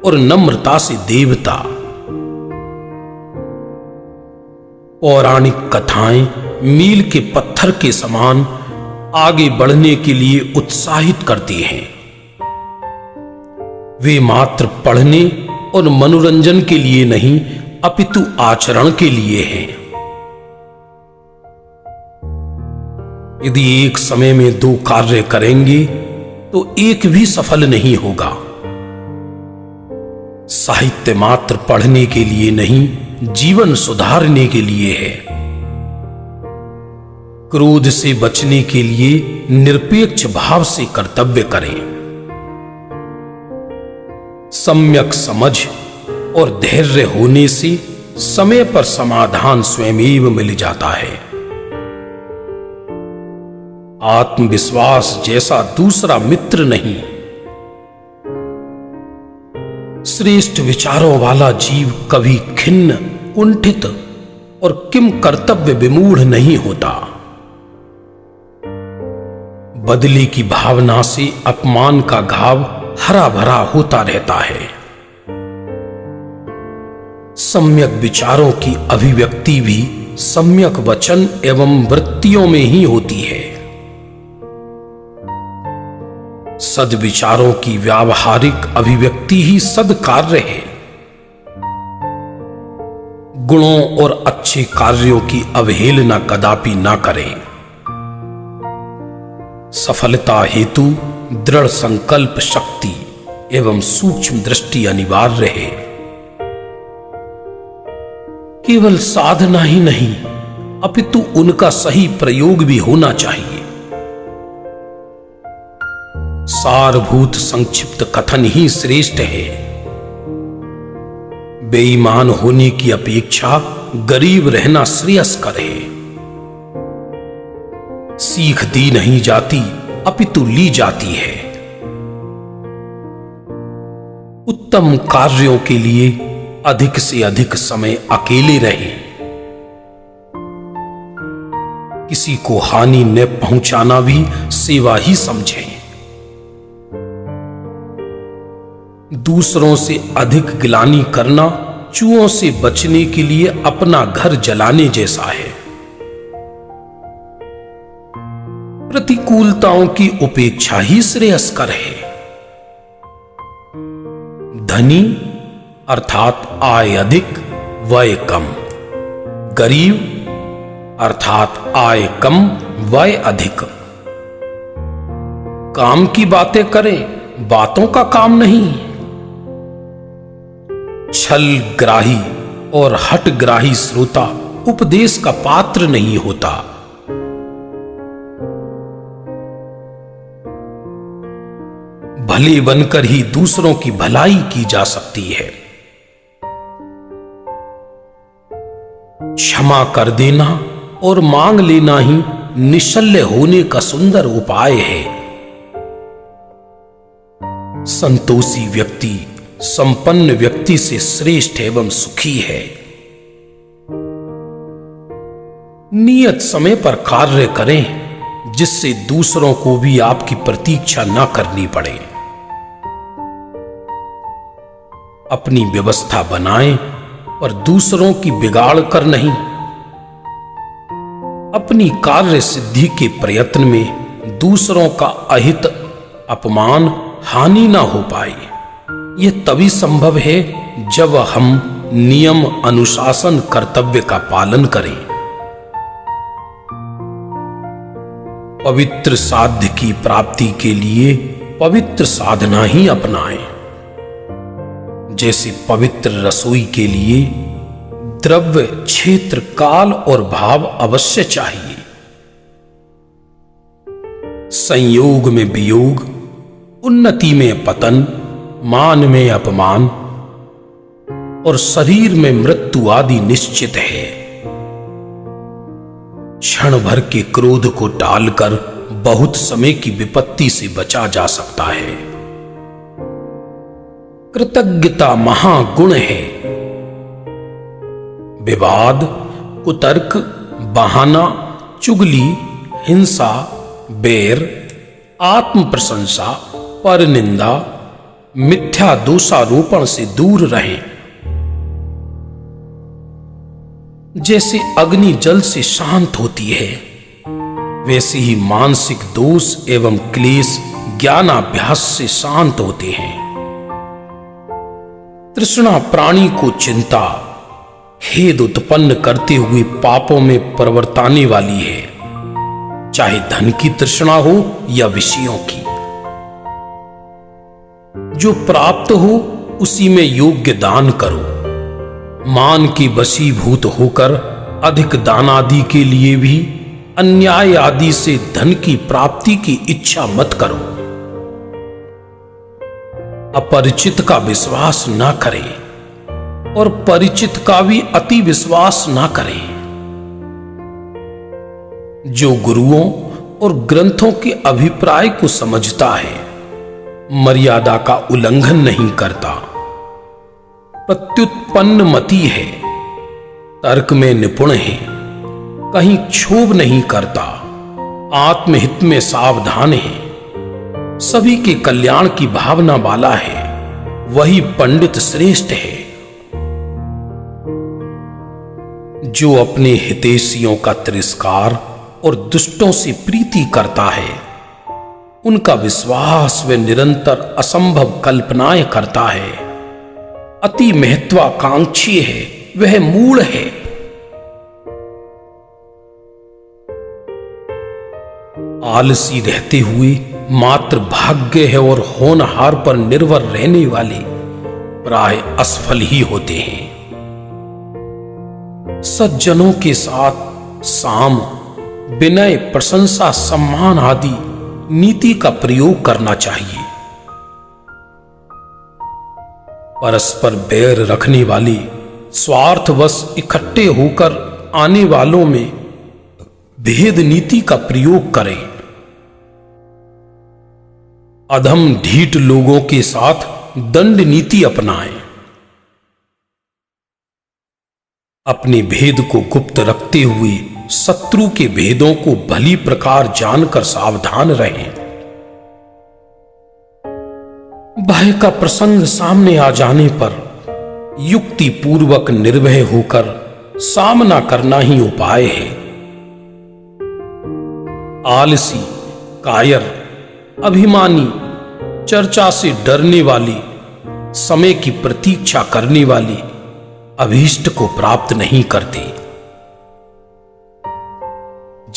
और नम्रता से देवता। पौराणिक कथाएं मील के पत्थर के समान आगे बढ़ने के लिए उत्साहित करती हैं। वे मात्र पढ़ने और मनोरंजन के लिए नहीं, अपितु आचरण के लिए हैं। यदि एक समय में 2 कार्य करेंगे तो एक भी सफल नहीं होगा। साहित्य मात्र पढ़ने के लिए नहीं, जीवन सुधारने के लिए है। क्रोध से बचने के लिए निरपेक्ष भाव से कर्तव्य करें। सम्यक समझ और धैर्य होने से समय पर समाधान स्वयमेव मिल जाता है। आत्मविश्वास जैसा दूसरा मित्र नहीं। श्रेष्ठ विचारों वाला जीव कभी खिन्न, कुंठित और किम कर्तव्य विमूढ़ नहीं होता। बदले की भावना से अपमान का घाव हरा भरा होता रहता है। सम्यक विचारों की अभिव्यक्ति भी सम्यक वचन एवं वृत्तियों में ही होती है। सद्विचारों की व्यावहारिक अभिव्यक्ति ही सद्कार्य है। गुणों और अच्छे कार्यों की अवहेलना कदापि ना करें। सफलता हेतु दृढ़ संकल्प शक्ति एवं सूक्ष्म दृष्टि अनिवार्य है। केवल साधना ही नहीं, अपितु उनका सही प्रयोग भी होना चाहिए। सारभूत संक्षिप्त कथन ही श्रेष्ठ है। बेईमान होने की अपेक्षा गरीब रहना श्रेयस्कर है। सीख दी नहीं जाती, अपितु ली जाती है। उत्तम कार्यों के लिए अधिक से अधिक समय अकेले रहें। किसी को हानि न पहुंचाना भी सेवा ही समझें। दूसरों से अधिक गिलानी करना चूहों से बचने के लिए अपना घर जलाने जैसा है। प्रतिकूलताओं की उपेक्षा ही श्रेयस्कर है। धनी अर्थात आय अधिक, व्यय कम। गरीब अर्थात आय कम व्यय अधिक। काम की बातें करें, बातों का काम नहीं। छल ग्राही और हट ग्राही श्रोता उपदेश का पात्र नहीं होता। भले बनकर ही दूसरों की भलाई की जा सकती है। क्षमा कर देना और मांग लेना ही निश्चल्य होने का सुंदर उपाय है। संतोषी व्यक्ति संपन्न व्यक्ति से श्रेष्ठ एवं सुखी है। नियत समय पर कार्य करें, जिससे दूसरों को भी आपकी प्रतीक्षा न करनी पड़े। अपनी व्यवस्था बनाएं, पर दूसरों की बिगाड़ कर नहीं। अपनी कार्य सिद्धि के प्रयत्न में दूसरों का अहित, अपमान, हानि ना हो पाए। यह तभी संभव है जब हम नियम, अनुशासन, कर्तव्य का पालन करें। पवित्र साध्य की प्राप्ति के लिए पवित्र साधना ही अपनाएं। जैसे पवित्र रसोई के लिए द्रव्य, क्षेत्र, काल और भाव अवश्य चाहिए। संयोग में वियोग, उन्नति में पतन, मान में अपमान और शरीर में मृत्यु आदि निश्चित है। क्षण भर के क्रोध को टालकर बहुत समय की विपत्ति से बचा जा सकता है। कृतज्ञता महागुण है। विवाद, कुतर्क, बहाना, चुगली, हिंसा, बैर, आत्म प्रशंसा, परनिंदा, मिथ्या दोषारोपण से दूर रहें। जैसे अग्नि जल से शांत होती है, वैसे ही मानसिक दोष एवं क्लेश ज्ञानाभ्यास से शांत होते हैं। तृष्णा प्राणी को चिंता, खेद उत्पन्न करते हुए पापों में प्रवर्ताने वाली है, चाहे धन की तृष्णा हो या विषयों की। जो प्राप्त हो उसी में योग्य दान करो। मान के वशीभूत होकर अधिक दान आदि के लिए भी अन्याय आदि से धन की प्राप्ति की इच्छा मत करो। अपरिचित का विश्वास ना करें और परिचित का भी अति विश्वास ना करें। जो गुरुओं और ग्रंथों के अभिप्राय को समझता है, मर्यादा का उल्लंघन नहीं करता, प्रत्युत्पन्न मति है, तर्क में निपुण है, कहीं क्षोभ नहीं करता, आत्महित में सावधान है, सभी के कल्याण की भावना वाला है, वही पंडित श्रेष्ठ है। जो अपने हितैषियों का तिरस्कार और दुष्टों से प्रीति करता है, उनका विश्वास व निरंतर असंभव कल्पनाएं करता है, अति महत्वाकांक्षी है, वह मूढ़ है। आलसी रहते हुए मात्र भाग्य है और होनहार पर निर्भर रहने वाले प्राय असफल ही होते हैं। सज्जनों के साथ साम, विनय, प्रशंसा, सम्मान आदि नीति का प्रयोग करना चाहिए। परस्पर बैर रखने वाले स्वार्थवश इकट्ठे होकर आने वालों में भेद नीति का प्रयोग करें। अधम ढीठ लोगों के साथ दंड नीति अपनाएं। अपने भेद को गुप्त रखते हुए शत्रु के भेदों को भली प्रकार जानकर सावधान रहें। भय का प्रसंग सामने आ जाने पर युक्ति पूर्वक निर्भय होकर सामना करना ही उपाय है। आलसी, कायर, अभिमानी, चर्चा से डरने वाली, समय की प्रतीक्षा करने वाली अभीष्ट को प्राप्त नहीं करते।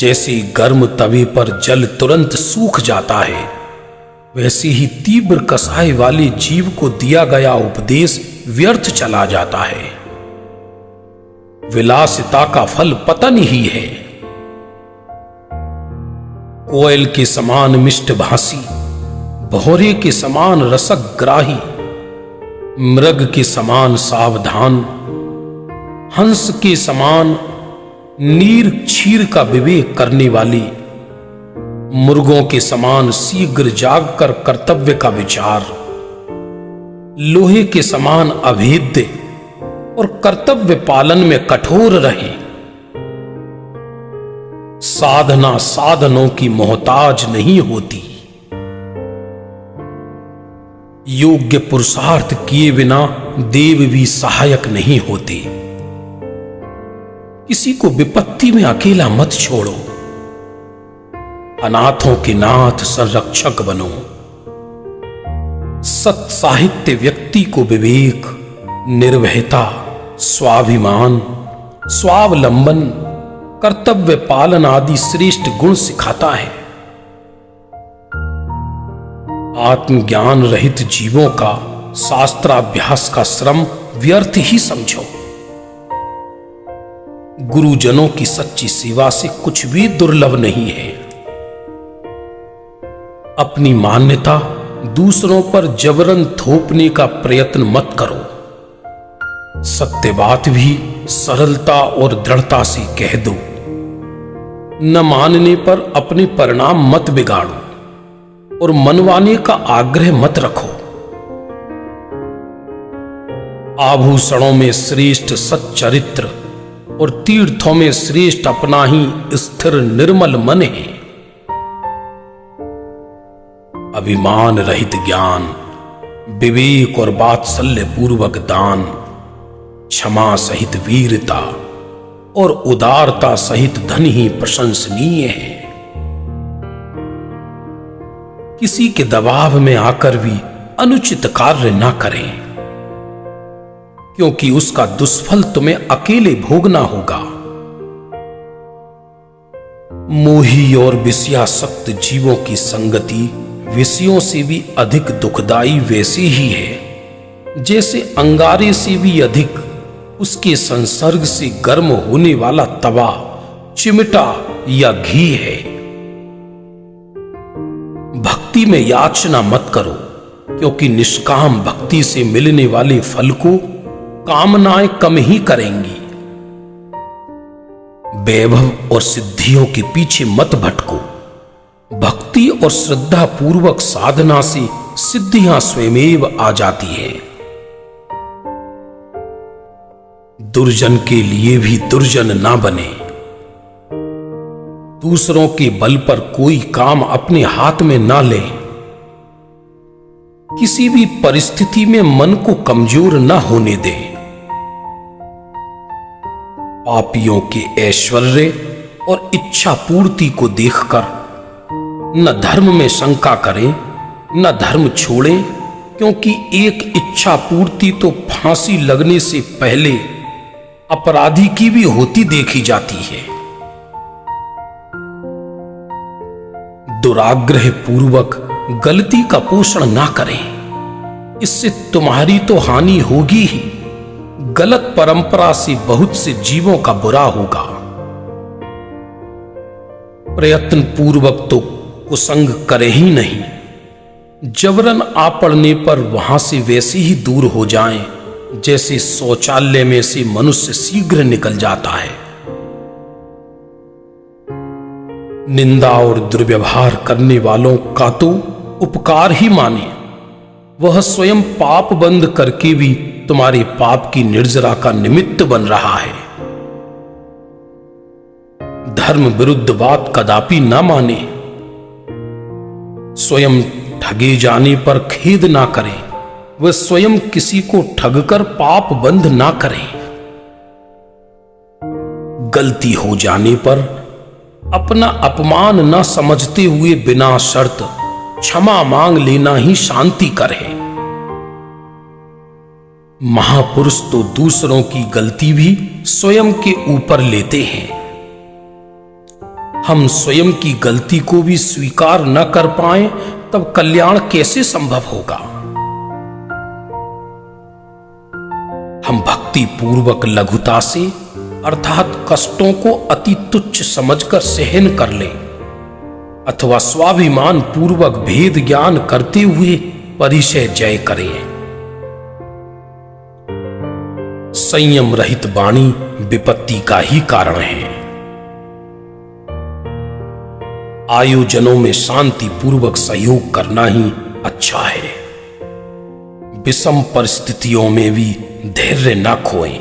जैसे गर्म तवे पर जल तुरंत सूख जाता है, वैसे ही तीव्र कसाई वाले जीव को दिया गया उपदेश व्यर्थ चला जाता है। विलासिता का फल पतन ही है। कोयल के समान मिष्टभाषी, भौरे के समान रसग्राही, मृग के समान सावधान, हंस के समान नीर क्षीर का विवेक करने वाली, मुर्गों के समान शीघ्र जागकर कर्तव्य का विचार, लोहे के समान अभेद्य और कर्तव्य पालन में कठोर रहे। साधना साधनों की मोहताज नहीं होती। योग्य पुरुषार्थ किए बिना देव भी सहायक नहीं होते। किसी को विपत्ति में अकेला मत छोड़ो। अनाथों के नाथ संरक्षक बनो। सत साहित्य व्यक्ति को विवेक, निर्भयता, स्वाभिमान, स्वावलंबन, कर्तव्य पालन आदि श्रेष्ठ गुण सिखाता है। आत्मज्ञान रहित जीवों का शास्त्राभ्यास का श्रम व्यर्थ ही समझो। गुरुजनों की सच्ची सेवा से कुछ भी दुर्लभ नहीं है। अपनी मान्यता दूसरों पर जबरन थोपने का प्रयत्न मत करो। सत्य बात भी सरलता और दृढ़ता से कह दो। न मानने पर अपने परिणाम मत बिगाड़ो और मनवाने का आग्रह मत रखो। आभूषणों में श्रेष्ठ सच्चरित्र और तीर्थों में श्रेष्ठ अपना ही स्थिर निर्मल मन है। अभिमान रहित ज्ञान, विवेक और वात्सल्य पूर्वक दान, क्षमा सहित वीरता और उदारता सहित धन ही प्रशंसनीय है। किसी के दबाव में आकर भी अनुचित कार्य ना करें, क्योंकि उसका दुष्फल तुम्हें अकेले भोगना होगा। मोही और विषयासक्त जीवों की संगति विषयों से भी अधिक दुखदाई वैसी ही है जैसे अंगारे से भी अधिक उसके संसर्ग से गर्म होने वाला तवा, चिमटा या घी है। भक्ति में याचना मत करो, क्योंकि निष्काम भक्ति से मिलने वाले फल को कामनाएं कम ही करेंगी। वैभव और सिद्धियों के पीछे मत भटको। भक्ति और श्रद्धा पूर्वक साधना से सिद्धियां स्वयमेव आ जाती हैं। दुर्जन के लिए भी दुर्जन ना बने। दूसरों के बल पर कोई काम अपने हाथ में ना ले। किसी भी परिस्थिति में मन को कमजोर ना होने दे। पापियों के ऐश्वर्य और इच्छा पूर्ति को देखकर न धर्म में शंका करें न धर्म छोड़ें, क्योंकि एक इच्छा पूर्ति तो फांसी लगने से पहले अपराधी की भी होती देखी जाती है। दुराग्रह पूर्वक गलती का पोषण ना करें, इससे तुम्हारी तो हानि होगी ही, गलत परंपरा से बहुत से जीवों का बुरा होगा। प्रयत्न पूर्वक तो कुसंग करे ही नहीं, जबरन आ पड़ने पर वहां से वैसे ही दूर हो जाएं जैसे शौचालय में से मनुष्य शीघ्र निकल जाता है। निंदा और दुर्व्यवहार करने वालों का तो उपकार ही माने, वह स्वयं पाप बंद करके भी तुम्हारे पाप की निर्जरा का निमित्त बन रहा है। धर्म विरुद्ध बात कदापि ना माने। स्वयं ठगे जाने पर खेद ना करें, वह स्वयं किसी को ठगकर पाप बंद ना करें। गलती हो जाने पर अपना अपमान न समझते हुए बिना शर्त क्षमा मांग लेना ही शांति कर है। महापुरुष तो दूसरों की गलती भी स्वयं के ऊपर लेते हैं। हम स्वयं की गलती को भी स्वीकार न कर पाए तब कल्याण कैसे संभव होगा। हम भक्ति पूर्वक लघुता से अर्थात कष्टों को अति तुच्छ समझकर सहन कर लें अथवा स्वाभिमान पूर्वक भेद ज्ञान करते हुए परिचय जय करें। संयम रहित वाणी विपत्ति का ही कारण है। आयोजनों में शांति पूर्वक सहयोग करना ही अच्छा है। विषम परिस्थितियों में भी धैर्य न खोएं,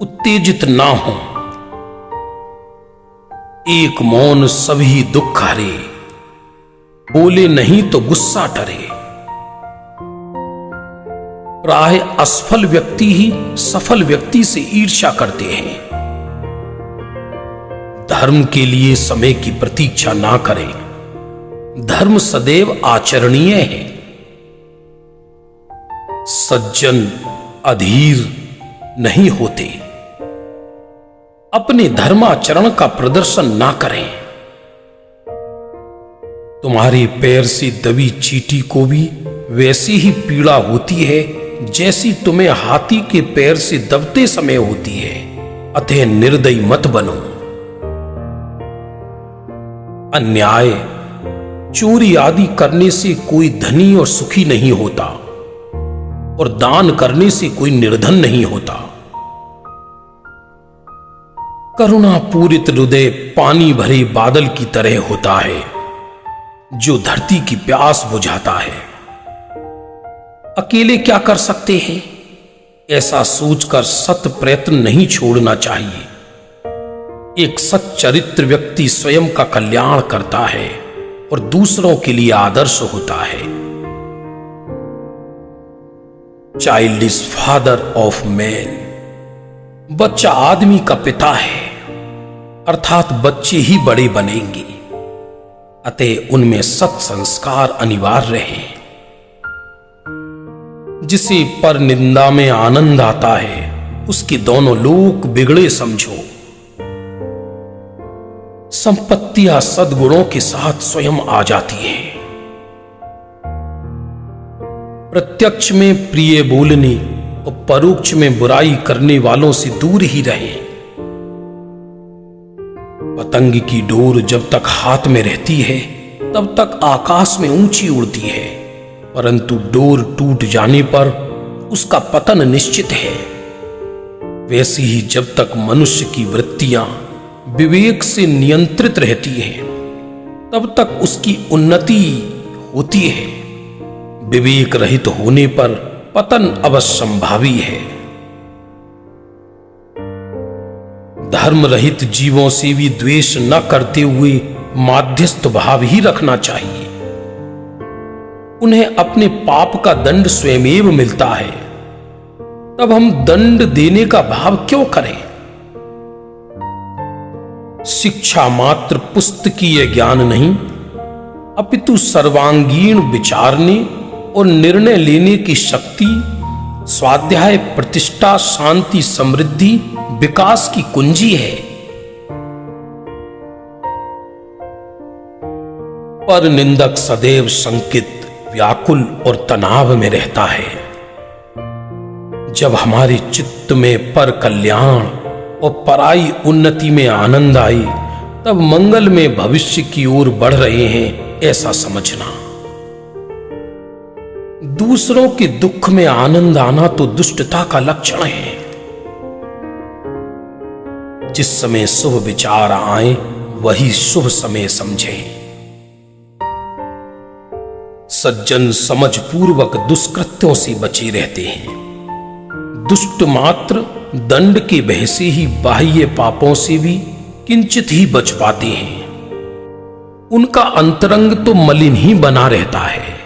उत्तेजित ना हो। एक मौन सभी दुख हरे, बोले नहीं तो गुस्सा डरे। प्राय असफल व्यक्ति ही सफल व्यक्ति से ईर्ष्या करते हैं। धर्म के लिए समय की प्रतीक्षा ना करें। धर्म सदैव आचरणीय है। सज्जन अधीर नहीं होते। अपने धर्माचरण का प्रदर्शन ना करें। तुम्हारे पैर से दबी चींटी को भी वैसी ही पीड़ा होती है जैसी तुम्हें हाथी के पैर से दबते समय होती है। अतः निर्दयी मत बनो। अन्याय, चोरी आदि करने से कोई धनी और सुखी नहीं होता और दान करने से कोई निर्धन नहीं होता। करुणा पूरित हृदय पानी भरे बादल की तरह होता है जो धरती की प्यास बुझाता है। अकेले क्या कर सकते हैं, ऐसा सोचकर सत प्रयत्न नहीं छोड़ना चाहिए। एक सच्चरित्र व्यक्ति स्वयं का कल्याण करता है और दूसरों के लिए आदर्श होता है। Child is father of man. बच्चा आदमी का पिता है, अर्थात बच्चे ही बड़े बनेंगे। अतः उनमें सत् संस्कार अनिवार्य है। जिसे पर निंदा में आनंद आता है उसके दोनों लोक बिगड़े समझो। संपत्तियां सद्गुणों के साथ स्वयं आ जाती हैं। प्रत्यक्ष में प्रिय बोलने और परोक्ष में बुराई करने वालों से दूर ही रहें। पतंग की डोर जब तक हाथ में रहती है तब तक आकाश में ऊंची उड़ती है, परंतु डोर टूट जाने पर उसका पतन निश्चित है। वैसे ही जब तक मनुष्य की वृत्तियां विवेक से नियंत्रित रहती हैं तब तक उसकी उन्नति होती है। विवेक रहित होने पर पतन अवश्यंभावी है। धर्म रहित जीवों से भी द्वेष न करते हुए माध्यस्थ भाव ही रखना चाहिए। उन्हें अपने पाप का दंड स्वयमेव मिलता है, तब हम दंड देने का भाव क्यों करें। शिक्षा मात्र पुस्तकीय ज्ञान नहीं, अपितु सर्वांगीण विचारने और निर्णय लेने की शक्ति, स्वाध्याय, प्रतिष्ठा, शांति, समृद्धि, विकास की कुंजी है। पर निंदक सदैव शंकित, व्याकुल और तनाव में रहता है। जब हमारे चित्त में पर कल्याण और पराई उन्नति में आनंद आए तब मंगल में भविष्य की ओर बढ़ रहे हैं ऐसा समझना। दूसरों के दुख में आनंद आना तो दुष्टता का लक्षण है। जिस समय शुभ विचार आए वही शुभ समय समझें। सज्जन समझ पूर्वक दुष्कृत्यों से बचे रहते हैं। दुष्ट मात्र दंड के भय से ही बाह्य पापों से भी किंचित ही बच पाते हैं। उनका अंतरंग तो मलिन ही बना रहता है।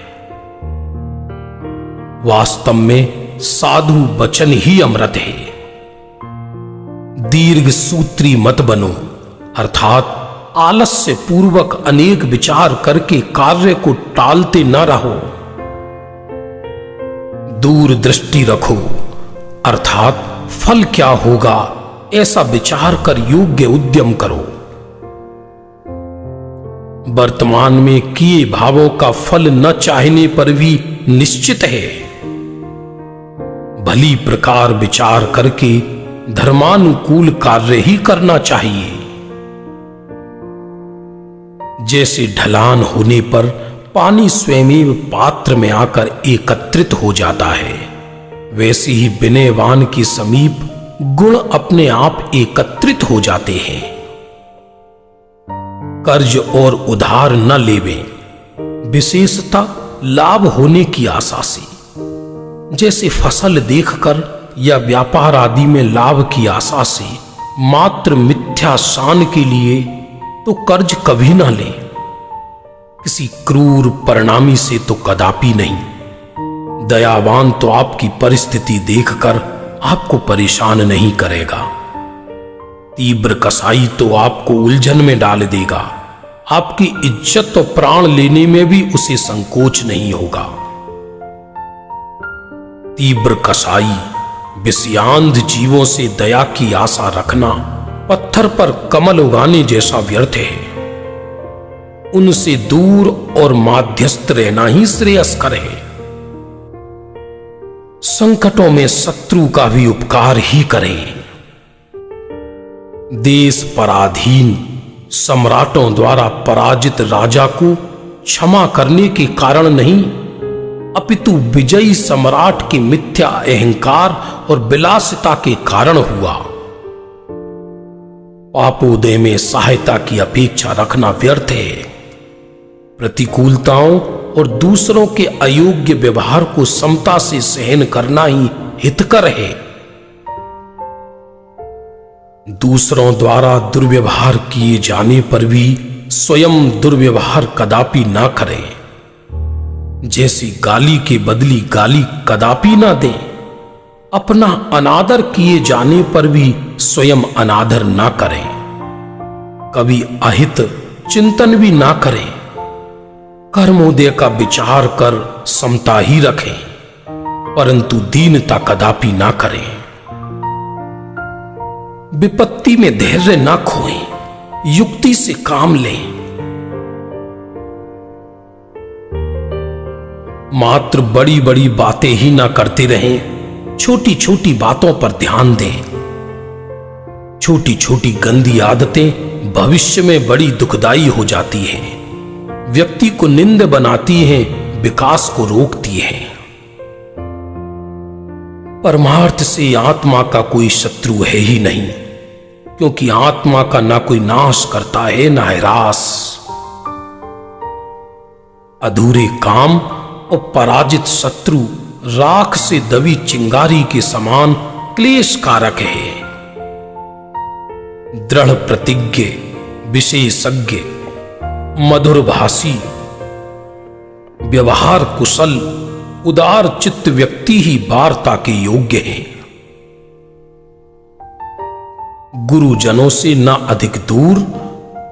वास्तव में साधु वचन ही अमृत है। दीर्घ सूत्री मत बनो, अर्थात आलस्य पूर्वक अनेक विचार करके कार्य को टालते न रहो। दूर दृष्टि रखो, अर्थात फल क्या होगा ऐसा विचार कर योग्य उद्यम करो। वर्तमान में किए भावों का फल न चाहने पर भी निश्चित है। भली प्रकार विचार करके धर्मानुकूल कार्य ही करना चाहिए। जैसे ढलान होने पर पानी स्वयं पात्र में आकर एकत्रित हो जाता है, वैसे ही विनयवान के समीप गुण अपने आप एकत्रित हो जाते हैं। कर्ज और उधार न लेवें, विशेषता लाभ होने की आशा से। जैसे फसल देखकर या व्यापार आदि में लाभ की आशा से मात्र मिथ्या शान के लिए तो कर्ज कभी ना लें। किसी क्रूर परिणामी से तो कदापि नहीं। दयावान तो आपकी परिस्थिति देखकर आपको परेशान नहीं करेगा। तीव्र कसाई तो आपको उलझन में डाल देगा। आपकी इज्जत और प्राण लेने में भी उसे संकोच नहीं होगा। तीव्र कसाई विषयांध जीवों से दया की आशा रखना पत्थर पर कमल उगाने जैसा व्यर्थ है। उनसे दूर और माध्यस्थ रहना ही श्रेयस्कर है। संकटों में शत्रु का भी उपकार ही करें। देश पराधीन सम्राटों द्वारा पराजित राजा को क्षमा करने के कारण नहीं, अपितु विजयी सम्राट के मिथ्या अहंकार और विलासिता के कारण हुआ। पापोदय में सहायता की अपेक्षा रखना व्यर्थ है। प्रतिकूलताओं और दूसरों के अयोग्य व्यवहार को समता से सहन करना ही हितकर है। दूसरों द्वारा दुर्व्यवहार किए जाने पर भी स्वयं दुर्व्यवहार कदापि ना करें। जैसी गाली के बदली गाली कदापि ना दें। अपना अनादर किए जाने पर भी स्वयं अनादर ना करें। कभी अहित चिंतन भी ना करें। कर्मोदय का विचार कर समता ही रखें, परंतु दीनता कदापि ना करें। विपत्ति में धैर्य ना खोएं, युक्ति से काम लें। मात्र बड़ी बड़ी बातें ही ना करते रहें, छोटी छोटी बातों पर ध्यान दें। छोटी छोटी गंदी आदतें भविष्य में बड़ी दुखदाई हो जाती हैं। व्यक्ति को निंद बनाती हैं, विकास को रोकती हैं। परमार्थ से आत्मा का कोई शत्रु है ही नहीं, क्योंकि आत्मा का ना कोई नाश करता है ना ह्रास। अधूरे काम और पराजित शत्रु राख से दबी चिंगारी के समान क्लेश कारक है। दृढ़ प्रतिज्ञ, विशेषज्ञ, मधुरभाषी, व्यवहार कुशल, उदार चित्त व्यक्ति ही वार्ता के योग्य हैं। गुरुजनों से ना अधिक दूर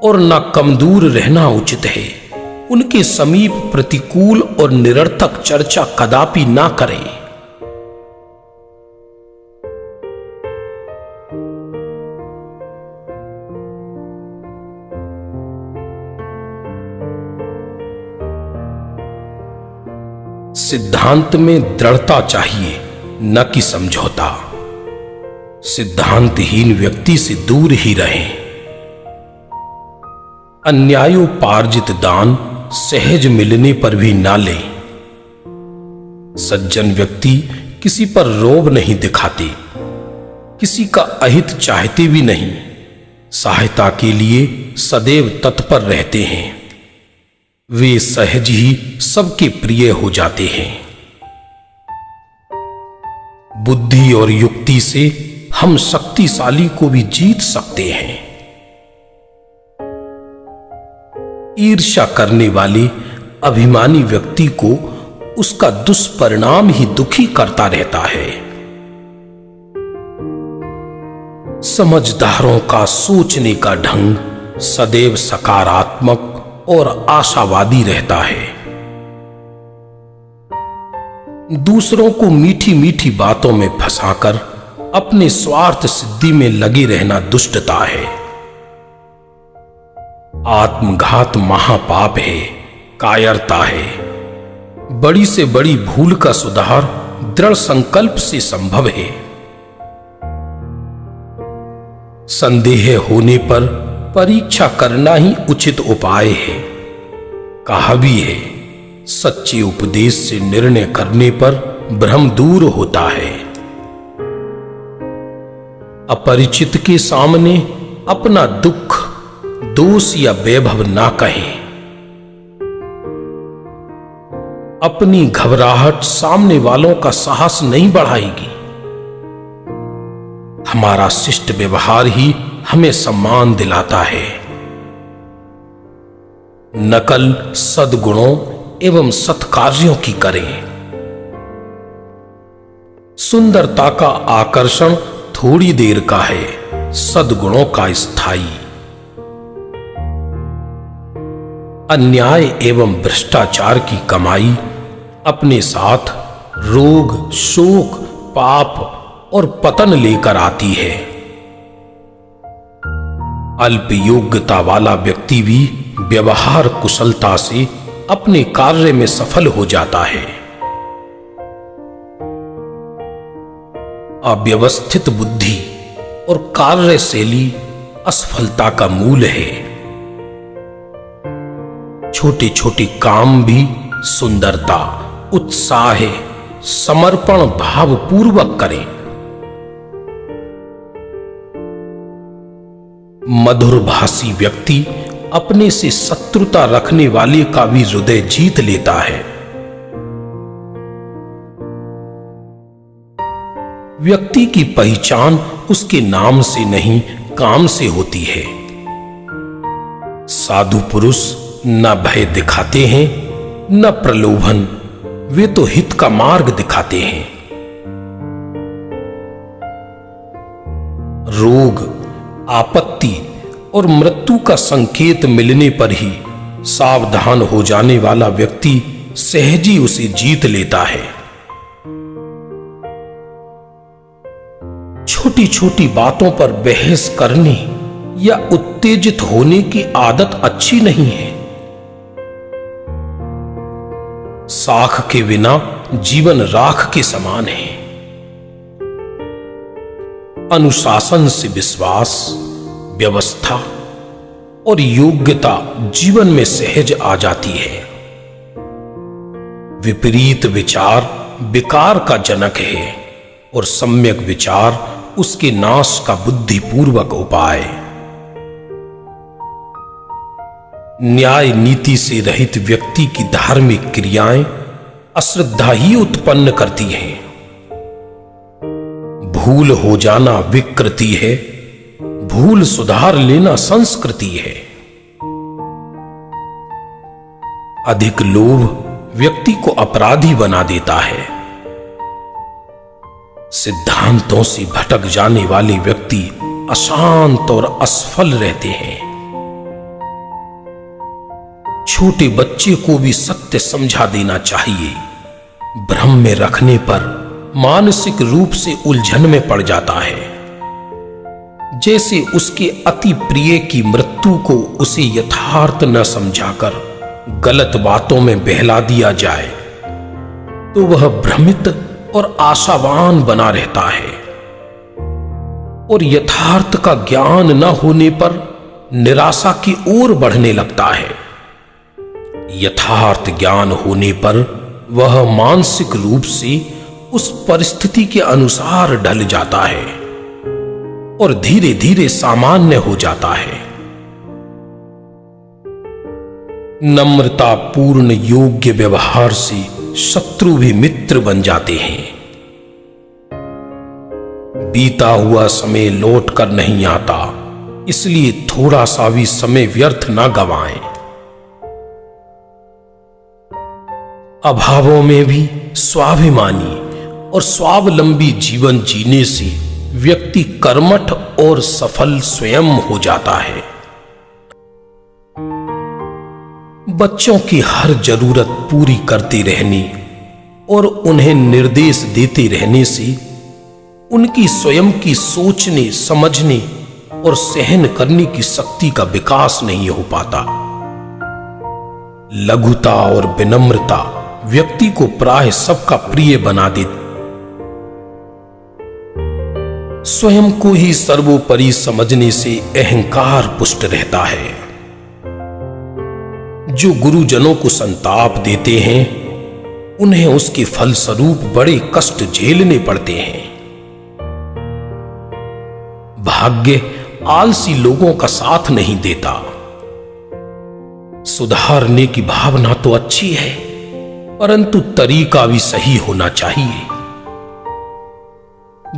और ना कम दूर रहना उचित है। उनके समीप प्रतिकूल और निरर्थक चर्चा कदापि ना करें। सिद्धांत में दृढ़ता चाहिए, न कि समझौता। सिद्धांतहीन व्यक्ति से दूर ही रहें। अन्यायोपार्जित दान सहज मिलने पर भी ना लें। सज्जन व्यक्ति किसी पर रोब नहीं दिखाते, किसी का अहित चाहते भी नहीं। सहायता के लिए सदैव तत्पर रहते हैं। वे सहज ही सबके प्रिय हो जाते हैं। बुद्धि और युक्ति से हम शक्तिशाली को भी जीत सकते हैं। ईर्ष्या करने वाले अभिमानी व्यक्ति को उसका दुष्परिणाम ही दुखी करता रहता है। समझदारों का सोचने का ढंग सदैव सकारात्मक और आशावादी रहता है। दूसरों को मीठी मीठी बातों में फंसाकर अपने स्वार्थ सिद्धि में लगे रहना दुष्टता है। आत्मघात महापाप है, कायरता है। बड़ी से बड़ी भूल का सुधार दृढ़ संकल्प से संभव है। संदेह होने पर परीक्षा करना ही उचित उपाय है। कहा भी है, सच्चे उपदेश से निर्णय करने पर भ्रम दूर होता है। अपरिचित के सामने अपना दुख, दोष या वैभव ना कहें। अपनी घबराहट सामने वालों का साहस नहीं बढ़ाएगी। हमारा शिष्ट व्यवहार ही हमें सम्मान दिलाता है। नकल सद्गुणों एवं सत्कार्यों की करें। सुंदरता का आकर्षण थोड़ी देर का है, सद्गुणों का स्थायी। अन्याय एवं भ्रष्टाचार की कमाई अपने साथ रोग, शोक, पाप और पतन लेकर आती है। अल्प योग्यता वाला व्यक्ति भी व्यवहार कुशलता से अपने कार्य में सफल हो जाता है। अव्यवस्थित बुद्धि और कार्यशैली असफलता का मूल है। छोटे छोटे काम भी सुंदरता, उत्साह, समर्पण भाव पूर्वक करें। मधुरभाषी व्यक्ति अपने से शत्रुता रखने वाले का भी हृदय जीत लेता है। व्यक्ति की पहचान उसके नाम से नहीं, काम से होती है। साधु पुरुष न भय दिखाते हैं न प्रलोभन, वे तो हित का मार्ग दिखाते हैं। रोग, आपत्ति और मृत्यु का संकेत मिलने पर ही सावधान हो जाने वाला व्यक्ति सहज ही उसे जीत लेता है। छोटी छोटी बातों पर बहस करने या उत्तेजित होने की आदत अच्छी नहीं है। साख के बिना जीवन राख के समान है। अनुशासन से विश्वास, व्यवस्था और योग्यता जीवन में सहज आ जाती है। विपरीत विचार विकार का जनक है और सम्यक विचार उसके नाश का बुद्धिपूर्वक उपाय। न्याय नीति से रहित व्यक्ति की धार्मिक क्रियाएं अश्रद्धा ही उत्पन्न करती हैं। भूल हो जाना विकृति है, भूल सुधार लेना संस्कृति है। अधिक लोभ व्यक्ति को अपराधी बना देता है। सिद्धांतों से भटक जाने वाले व्यक्ति अशांत और असफल रहते हैं। छोटे बच्चे को भी सत्य समझा देना चाहिए। भ्रम में रखने पर मानसिक रूप से उलझन में पड़ जाता है। जैसे उसके अति प्रिय की मृत्यु को उसे यथार्थ न समझाकर गलत बातों में बहला दिया जाए तो वह भ्रमित और आशावान बना रहता है, और यथार्थ का ज्ञान न होने पर निराशा की ओर बढ़ने लगता है। यथार्थ ज्ञान होने पर वह मानसिक रूप से उस परिस्थिति के अनुसार ढल जाता है और धीरे धीरे सामान्य हो जाता है। नम्रता पूर्ण योग्य व्यवहार से शत्रु भी मित्र बन जाते हैं। बीता हुआ समय लौट कर नहीं आता, इसलिए थोड़ा सा भी समय व्यर्थ ना गवाएं। अभावों में भी स्वाभिमानी और स्वावलंबी जीवन जीने से व्यक्ति कर्मठ और सफल स्वयं हो जाता है। बच्चों की हर जरूरत पूरी करते रहने और उन्हें निर्देश देते रहने से उनकी स्वयं की सोचने, समझने और सहन करने की शक्ति का विकास नहीं हो पाता। लघुता और विनम्रता व्यक्ति को प्राय सबका प्रिय बना देती। स्वयं को ही सर्वोपरि समझने से अहंकार पुष्ट रहता है। जो गुरुजनों को संताप देते हैं उन्हें उसके फलस्वरूप बड़े कष्ट झेलने पड़ते हैं। भाग्य आलसी लोगों का साथ नहीं देता। सुधारने की भावना तो अच्छी है, परंतु तरीका भी सही होना चाहिए।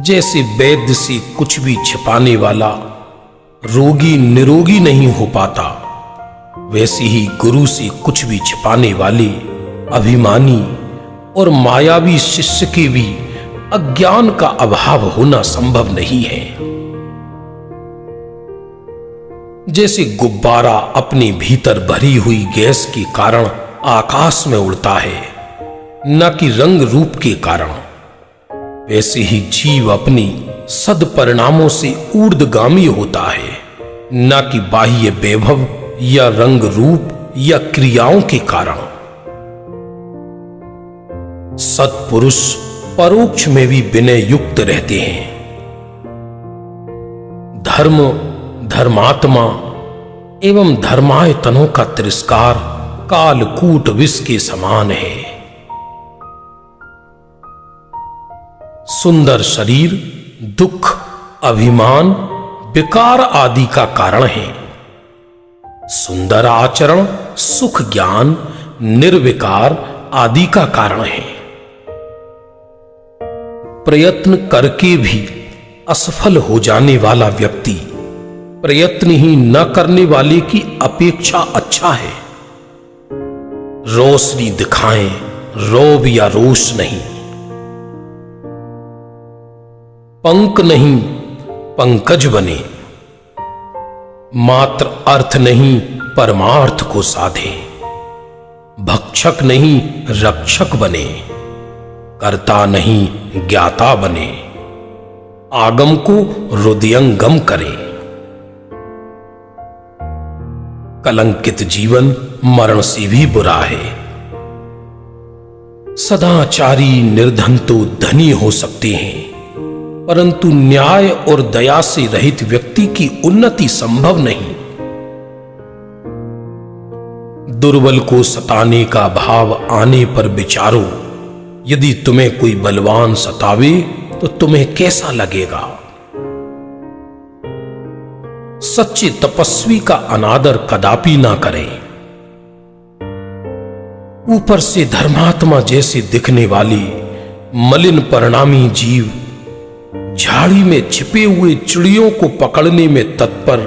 जैसे वैद्य से कुछ भी छिपाने वाला रोगी निरोगी नहीं हो पाता, वैसे ही गुरु से कुछ भी छिपाने वाले अभिमानी और मायावी शिष्य के भी अज्ञान का अभाव होना संभव नहीं है। जैसे गुब्बारा अपने भीतर भरी हुई गैस के कारण आकाश में उड़ता है, न कि रंग रूप के कारण, वैसे ही जीव अपनी सद्परिणामों से ऊर्ध्वगामी होता है, न कि बाह्य वैभव या रंग रूप या क्रियाओं के कारण। सत्पुरुष परोक्ष में भी विनय युक्त रहते हैं। धर्म, धर्मात्मा एवं धर्मायतनों का तिरस्कार कालकूट विष के समान है। सुंदर शरीर दुख, अभिमान, विकार आदि का कारण है। सुंदर आचरण सुख, ज्ञान, निर्विकार आदि का कारण है। प्रयत्न करके भी असफल हो जाने वाला व्यक्ति प्रयत्न ही न करने वाले की अपेक्षा अच्छा है। रोशनी दिखाएं, रौब या रोष नहीं। पंख नहीं पंकज बने, मात्र अर्थ नहीं परमार्थ को साधे। भक्षक नहीं रक्षक बने, कर्ता नहीं ज्ञाता बने। आगम को हृदयंगम करें। कलंकित जीवन मरण से भी बुरा है। सदाचारी निर्धन तो धनी हो सकते हैं, परंतु न्याय और दया से रहित व्यक्ति की उन्नति संभव नहीं। दुर्बल को सताने का भाव आने पर विचारो। यदि तुम्हें कोई बलवान सतावे तो तुम्हें कैसा लगेगा? सच्चे तपस्वी का अनादर कदापि ना करें। ऊपर से धर्मात्मा जैसे दिखने वाली मलिन परिणामी जीव झाड़ी में छिपे हुए चिड़ियों को पकड़ने में तत्पर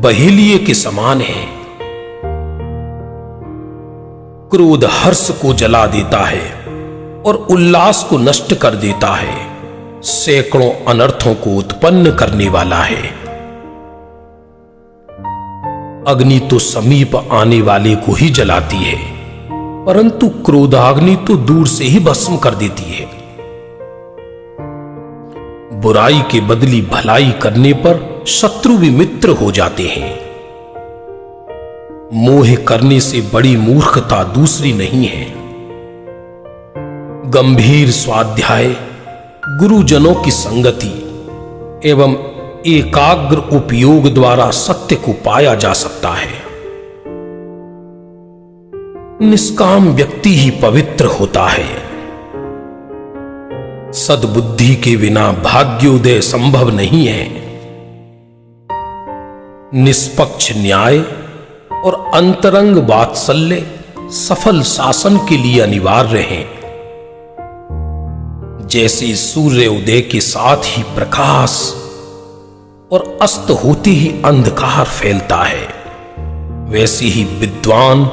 बहेलिए के समान है। क्रोध हर्ष को जला देता है और उल्लास को नष्ट कर देता है। सैकड़ों अनर्थों को उत्पन्न करने वाला है। अग्नि तो समीप आने वाले को ही जलाती है, परंतु क्रोधाग्नि तो दूर से ही भस्म कर देती है। बुराई के बदली भलाई करने पर शत्रु भी मित्र हो जाते हैं। मोह करने से बड़ी मूर्खता दूसरी नहीं है। गंभीर स्वाध्याय, गुरुजनों की संगति एवं एकाग्र उपयोग द्वारा सत्य को पाया जा सकता है। निष्काम व्यक्ति ही पवित्र होता है। सद्बुद्धि के बिना भाग्योदय संभव नहीं है। निष्पक्ष न्याय और अंतरंग वात्सल्य सफल शासन के लिए अनिवार्य हैं। जैसे सूर्य उदय के साथ ही प्रकाश और अस्त होते ही अंधकार फैलता है, वैसे ही विद्वान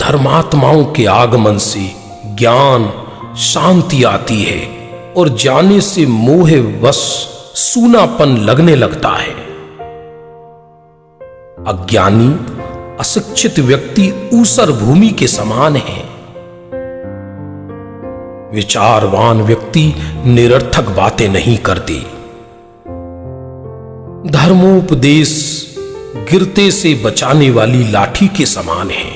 धर्मात्माओं के आगमन से ज्ञान शांति आती है और जाने से मोह वश सूनापन लगने लगता है। अज्ञानी अशिक्षित व्यक्ति ऊसर भूमि के समान है। विचारवान व्यक्ति निरर्थक बातें नहीं करते। धर्मोपदेश गिरते से बचाने वाली लाठी के समान है।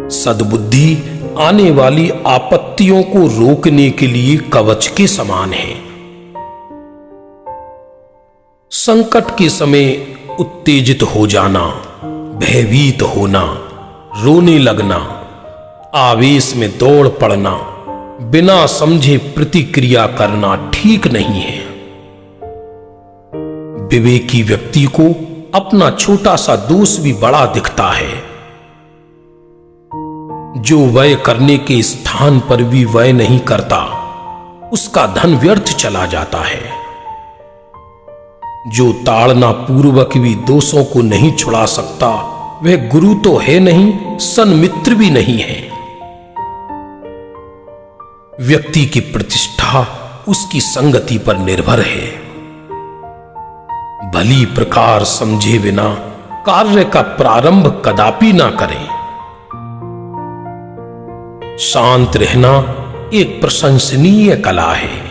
सद्बुद्धि आने वाली आपत्तियों को रोकने के लिए कवच के समान है। संकट के समय उत्तेजित हो जाना, भयभीत होना, रोने लगना, आवेश में दौड़ पड़ना, बिना समझे प्रतिक्रिया करना ठीक नहीं है। विवेकी व्यक्ति को अपना छोटा सा दोष भी बड़ा दिखता है। जो व्यय करने के स्थान पर भी व्यय नहीं करता, उसका धन व्यर्थ चला जाता है। जो ताड़ना पूर्वक भी दोषों को नहीं छुड़ा सकता, वह गुरु तो है नहीं, सन्मित्र भी नहीं है। व्यक्ति की प्रतिष्ठा उसकी संगति पर निर्भर है। भली प्रकार समझे बिना कार्य का प्रारंभ कदापि ना करें। शांत रहना एक प्रशंसनीय कला है।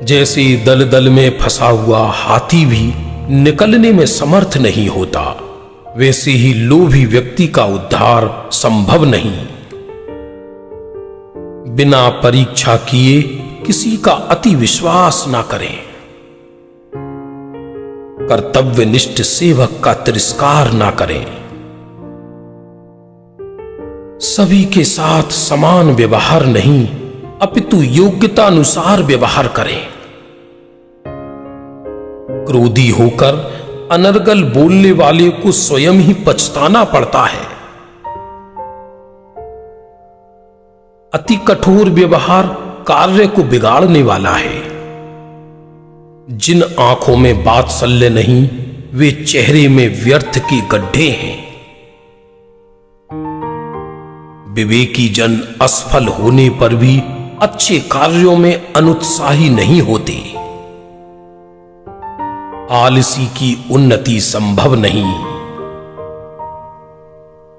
जैसे दलदल में फंसा हुआ हाथी भी निकलने में समर्थ नहीं होता, वैसे ही लोभी व्यक्ति का उद्धार संभव नहीं। बिना परीक्षा किए किसी का अति विश्वास ना करें। कर्तव्यनिष्ठ सेवक का तिरस्कार ना करें। सभी के साथ समान व्यवहार नहीं, अपितु योग्यता अनुसार व्यवहार करें। क्रोधी होकर अनर्गल बोलने वाले को स्वयं ही पछताना पड़ता है। अति कठोर व्यवहार कार्य को बिगाड़ने वाला है। जिन आंखों में वात्सल्य नहीं, वे चेहरे में व्यर्थ के गड्ढे हैं। विवेकी जन असफल होने पर भी अच्छे कार्यों में अनुत्साही नहीं होते। आलसी की उन्नति संभव नहीं।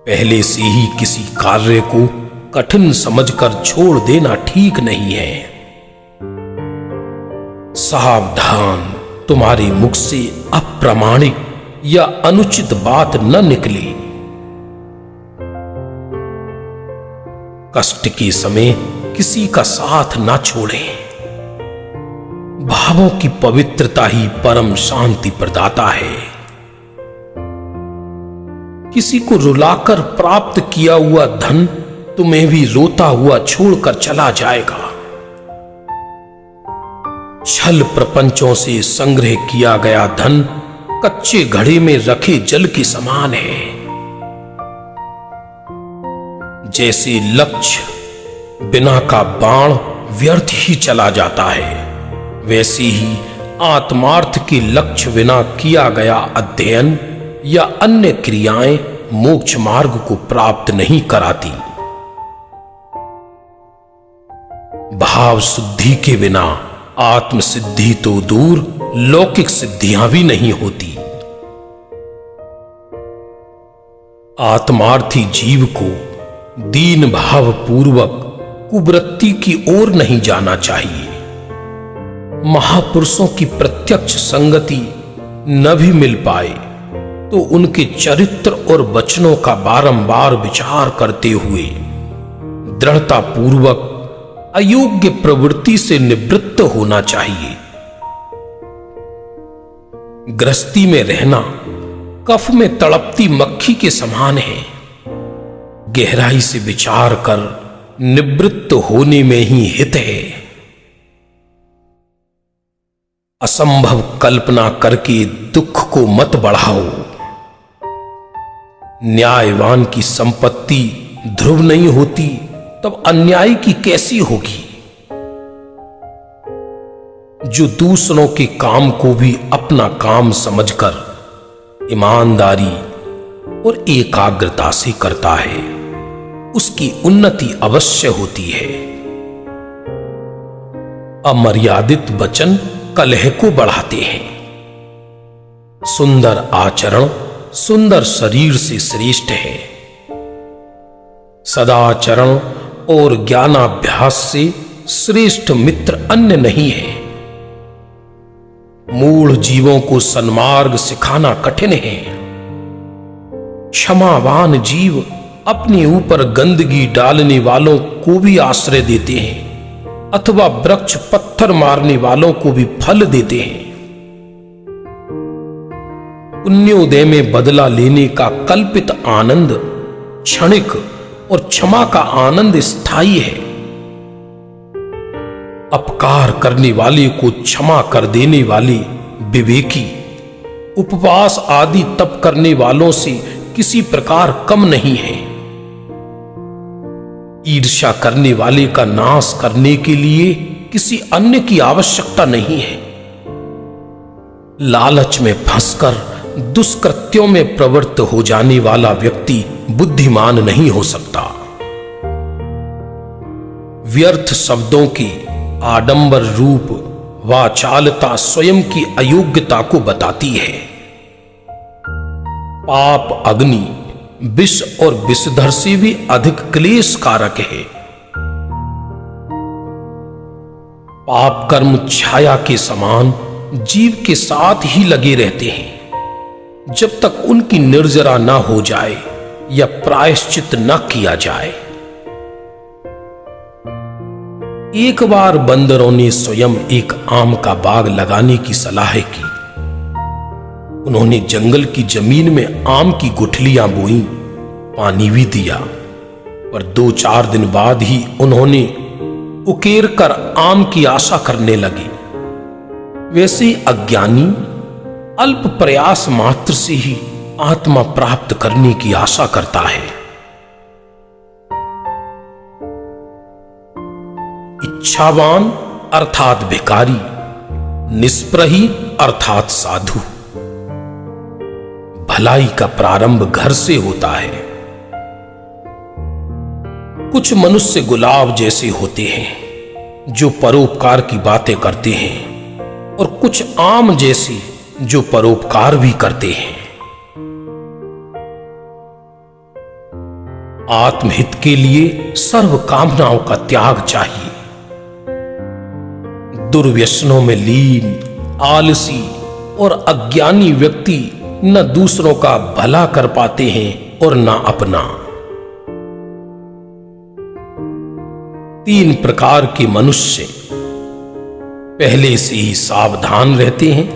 पहले से ही किसी कार्य को कठिन समझकर छोड़ देना ठीक नहीं है। सावधान, तुम्हारे मुख से अप्रामाणिक या अनुचित बात न निकले। कष्ट के समय किसी का साथ ना छोड़ें। भावों की पवित्रता ही परम शांति प्रदाता है। किसी को रुलाकर प्राप्त किया हुआ धन तुम्हें भी रोता हुआ छोड़कर चला जाएगा। छल प्रपंचों से संग्रह किया गया धन कच्चे घड़े में रखे जल के समान है। जैसे लक्ष्य बिना का बाण व्यर्थ ही चला जाता है, वैसे ही आत्मार्थ के लक्ष्य बिना किया गया अध्ययन या अन्य क्रियाएं मोक्ष मार्ग को प्राप्त नहीं कराती। भाव शुद्धि के बिना आत्म सिद्धि तो दूर, लौकिक सिद्धियां भी नहीं होती। आत्मार्थी जीव को दीन भाव पूर्वक कुवृत्ति की ओर नहीं जाना चाहिए। महापुरुषों की प्रत्यक्ष संगति न भी मिल पाए तो उनके चरित्र और वचनों का बारंबार विचार करते हुए दृढ़ता पूर्वक अयोग्य प्रवृत्ति से निवृत्त होना चाहिए। गृहस्थी में रहना कफ में तड़पती मक्खी के समान है। गहराई से विचार कर निवृत्त होने में ही हित है। असंभव कल्पना करके दुख को मत बढ़ाओ। न्यायवान की संपत्ति ध्रुव नहीं होती तब अन्याय की कैसी होगी। जो दूसरों के काम को भी अपना काम समझकर ईमानदारी और एकाग्रता से करता है, उसकी उन्नति अवश्य होती है। अमर्यादित वचन कलह को बढ़ाते हैं। सुंदर आचरण सुंदर शरीर से श्रेष्ठ है। सदाचरण और ज्ञानाभ्यास से श्रेष्ठ मित्र अन्य नहीं है। मूढ़ जीवों को सन्मार्ग सिखाना कठिन है। क्षमावान जीव अपने ऊपर गंदगी डालने वालों को भी आश्रय देते हैं अथवा वृक्ष पत्थर मारने वालों को भी फल देते हैं। पुण्योदय में बदला लेने का कल्पित आनंद क्षणिक और क्षमा का आनंद स्थायी है। अपकार करने वाले को क्षमा कर देने वाले विवेकी उपवास आदि तप करने वालों से किसी प्रकार कम नहीं है। ईर्ष्या करने वाले का नाश करने के लिए किसी अन्य की आवश्यकता नहीं है। लालच में फंसकर दुष्कृत्यों में प्रवृत्त हो जाने वाला व्यक्ति बुद्धिमान नहीं हो सकता। व्यर्थ शब्दों की आडंबर रूप वाचालता स्वयं की अयोग्यता को बताती है। पाप अग्नि विष और विषधर से भी अधिक क्लेश कारक है। पाप कर्म छाया के समान जीव के साथ ही लगे रहते हैं जब तक उनकी निर्जरा न हो जाए या प्रायश्चित न किया जाए। एक बार बंदरों ने स्वयं एक आम का बाग लगाने की सलाह की। उन्होंने जंगल की जमीन में आम की गुठलियां बोई, पानी भी दिया, पर 2-4 दिन बाद ही उन्होंने उकेर कर आम की आशा करने लगे। वैसे ही अज्ञानी अल्प प्रयास मात्र से ही आत्मा प्राप्त करने की आशा करता है। इच्छावान अर्थात भिखारी, निष्प्रही अर्थात साधु। भलाई का प्रारंभ घर से होता है। कुछ मनुष्य गुलाब जैसे होते हैं जो परोपकार की बातें करते हैं, और कुछ आम जैसे जो परोपकार भी करते हैं। आत्महित के लिए सर्व कामनाओं का त्याग चाहिए। दुर्व्यसनों में लीन, आलसी और अज्ञानी व्यक्ति न दूसरों का भला कर पाते हैं और न अपना। 3 प्रकार के मनुष्य पहले से ही सावधान रहते हैं,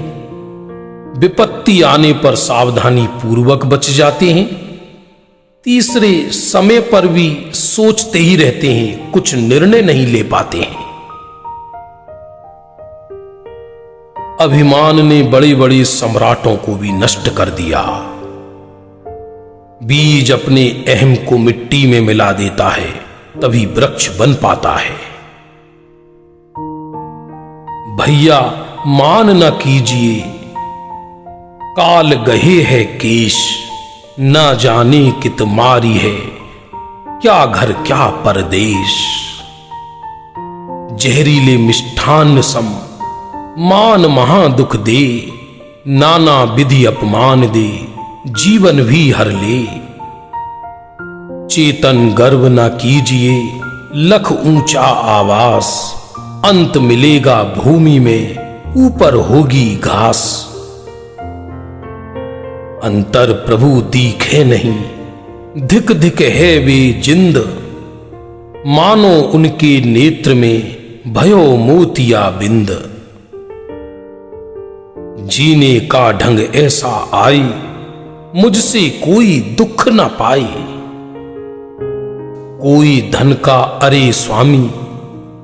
विपत्ति आने पर सावधानी पूर्वक बच जाते हैं। तीसरे समय पर भी सोचते ही रहते हैं, कुछ निर्णय नहीं ले पाते हैं। अभिमान ने बड़े बड़े सम्राटों को भी नष्ट कर दिया। बीज अपने अहम को मिट्टी में मिला देता है, तभी वृक्ष बन पाता है। भैया मान न कीजिए, काल गहे है केश, न जाने कित मारी है, क्या घर क्या परदेश। जहरीले मिष्ठान्न सम मान महा दुख दे, नाना विधि अपमान दे, जीवन भी हर ले। चेतन गर्व न कीजिए, लख ऊंचा आवास, अंत मिलेगा भूमि में, ऊपर होगी घास। अंतर प्रभु दीखे नहीं, धिक धिक है वे जिंद, मानो उनके नेत्र में भयो मोतिया बिंद। जीने का ढंग ऐसा आए, मुझसे कोई दुख न पाए। कोई धन का अरे स्वामी,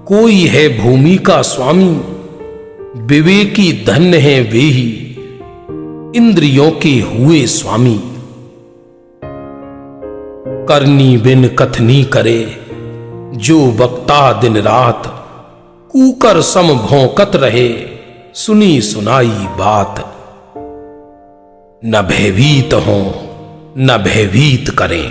कोई है भूमि का स्वामी। विवेकी धन्य है वे ही, इंद्रियों के हुए स्वामी। करनी बिन कथनी करे, जो वक्ता दिन रात, कूकर सम भौंकत रहे, सुनी सुनाई बात। न भयभीत हों न भयभीत करें।